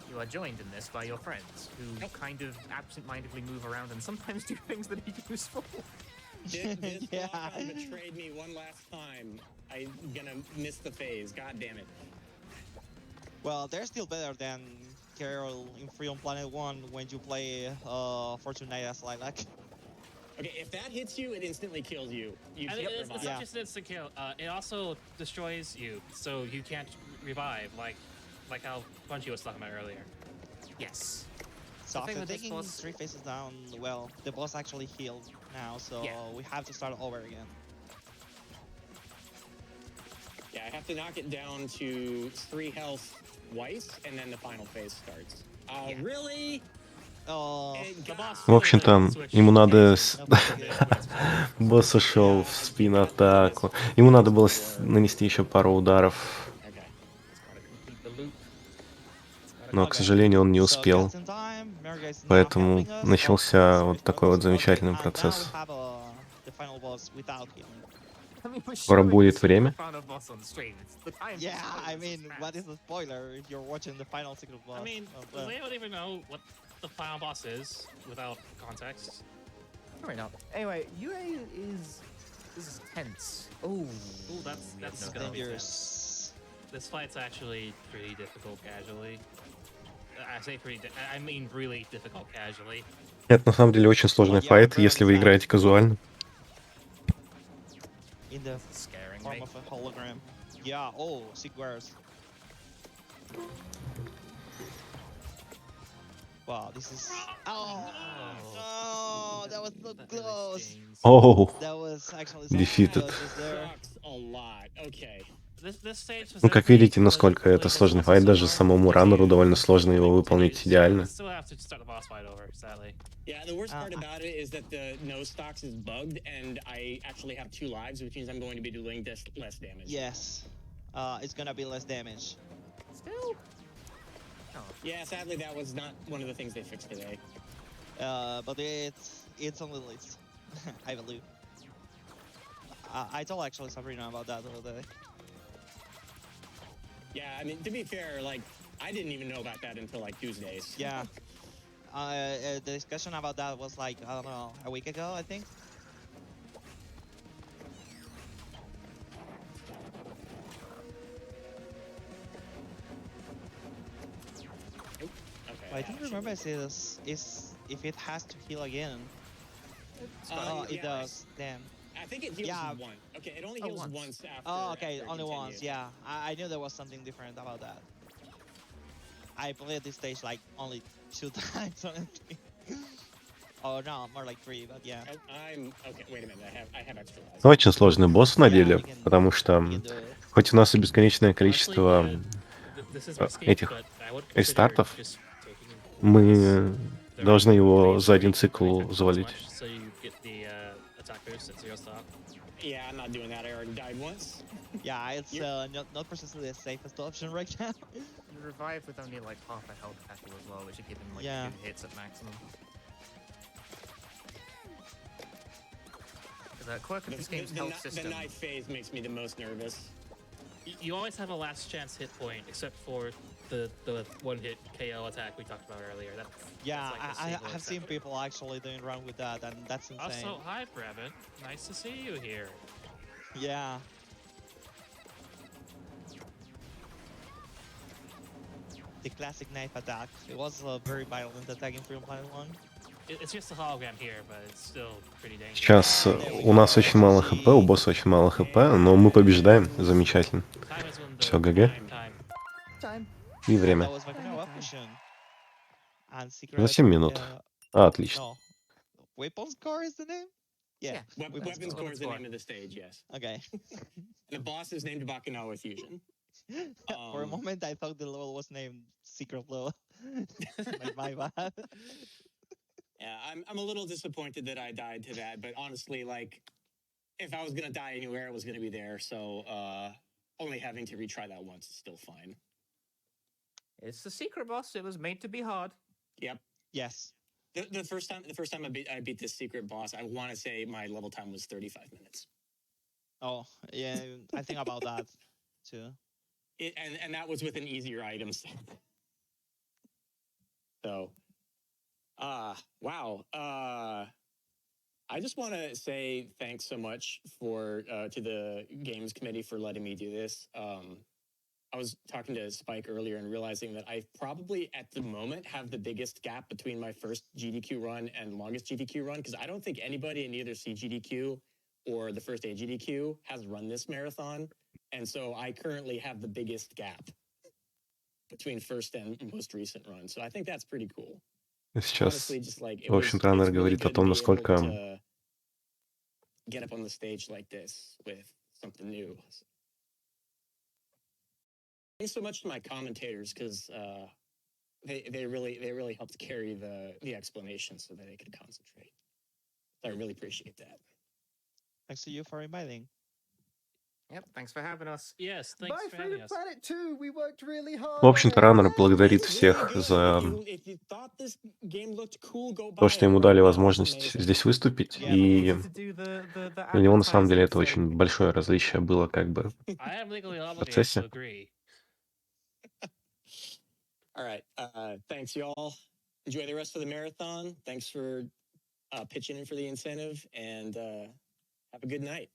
You are joined in this by your friends, who kind of absent-mindedly move around and sometimes do things that are useful. This block betrayed me one last time. I'm gonna miss the phase. God damn it. Well, they're still better than Carol in Free on Planet 1 when you play Fortune Knight as Lilac. Okay, if that hits you, it instantly kills you. It's not just an instant kill. It also destroys you, so you can't revive, like how Bungie was talking about earlier. Yes. So after taking 3 phases down, well, the boss actually healed now, so we have to start over again. Yeah, I have to knock it down to 3 health twice, and then the final phase starts. Really? В общем-то, ему надо... Босс ушел в спин-атаку. Ему надо было нанести еще пару ударов. Но, к сожалению, он не успел. Поэтому начался вот такой вот замечательный процесс. Скоро будет время. Yeah, I mean, what is the spoiler if you're watching the final secret boss? I mean, they don't even know what the final boss is without context. Probably not. Anyway, UA this is tense. Ooh, that's dangerous. This fight's actually pretty difficult casually. I say I mean really difficult casually. Это на самом деле очень сложный файт, если вы играете казуально. In the Scaring form me. of a hologram. Yeah, oh, Sigwar's. Wow, this is... Oh, no, that was so close. Оу, That was actually so defeated. close just there. Sucks a lot. Okay. This stage was Ну, как empty, видите, but насколько это playing this сложный massive файт, so даже hard, самому gives раннеру you довольно сложно его like выполнить continues to идеально. still have to start the boss fight over, sadly. Yeah, the worst part about it is that the no stocks is bugged, and I actually have 2 lives, which means I'm going to be doing this less damage. Yes. It's gonna be less damage. Still. Oh. Yeah, sadly, that was not one of the things they fixed today. But it's on the list, I believe. I told actually Sabrina about that the other day. Yeah, I mean, to be fair, like, I didn't even know about that until, like, Tuesdays. Yeah. The discussion about that was like, I don't know, a week ago, I think. Okay. I don't remember if it has to heal again. Oh, it yeah, does. Damn. I think it heals Yeah. once. Okay, it only heals once. once after. Oh, okay, after it only once. continues. Yeah, I knew there was something different about that. I played this stage like only 2 times, honestly. Oh no, more like 3, but yeah. Oh, I'm okay. Wait a minute. I have extra lives. Очень сложный босс на Yeah, деле, you can- потому что you can do it. хоть у нас и бесконечное количество Honestly, this is risky, этих but I would рестартов, consider just taking мы the должны rank его increase за один by цикл 20 times завалить. as much, so you get the attack boost at 0 stop. Yeah, I'm not doing that. I already died once. Yeah, it's not precisely the safest option right now. You revive with only like half a health petal as well, which should give him like Yeah. 2 hits at maximum. The quirk of this game's health The system. knife phase makes me the most nervous. You always have a last chance hit point, except for the 1-hit KO attack we talked about earlier. Yeah, that's like the I single have seen exception. people actually doing wrong with that, and that's insane. Also, hi, Brevin. Nice to see you here. Yeah. The classic knife attack. It was a very violent attack in Freedom Planet 1. It's just a hologram here, but it's still pretty dangerous. Сейчас у нас очень мало хп, у босса очень мало хп, но мы побеждаем. Замечательно. Time is when the Все, ГГ. time. Time. И время. That was my final question. And secret, За 7 минут. Отлично. No. Weapons core is the name? Yeah. Weapons core is the Core. name of the stage, yes. Okay. The boss is named Bakanawa Fusion. For a moment, I thought the level was named Secret Level. my bad. Yeah, I'm a little disappointed that I died to that, but honestly, like, if I was gonna die anywhere, it was gonna be there. So only having to retry that once is still fine. It's the secret boss. It was made to be hard. Yep. Yes. The first time I beat this secret boss, I want to say my level time was 35 minutes. Oh, yeah, I think about that too. And that was with an easier item set. So, wow. I just want to say thanks so much to the games committee for letting me do this. I was talking to Spike earlier and realizing that I probably at the moment have the biggest gap between my first GDQ run and longest GDQ run, because I don't think anybody in either CGDQ or the first AGDQ has run this marathon. And so I currently have the biggest gap between first and most recent run. So I think that's pretty cool. Сейчас, Honestly, just like, в общем-то, Аннер говорит о том, насколько... Get up on the stage like this with something new. Thanks so much to my commentators, because they really helped carry the explanation so that I could concentrate. I really appreciate that. Thanks to you for inviting. Yep, thanks for having us. Yes, thanks By for having Freedom us. Planet 2, we worked really hard. В общем-то, Раннер благодарит It's всех really good. за If you thought this game looked cool, go buy то, что it ему right дали now. It's возможность amazing. здесь выступить. Yeah, И To do the для него, на самом деле, advertising это sake. очень большое различие было как бы I am legally в obligated процессе. to agree. All right. Thanks, y'all. Enjoy the rest of the marathon. Thanks for pitching in for the incentive, and have a good night.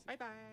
Bye bye.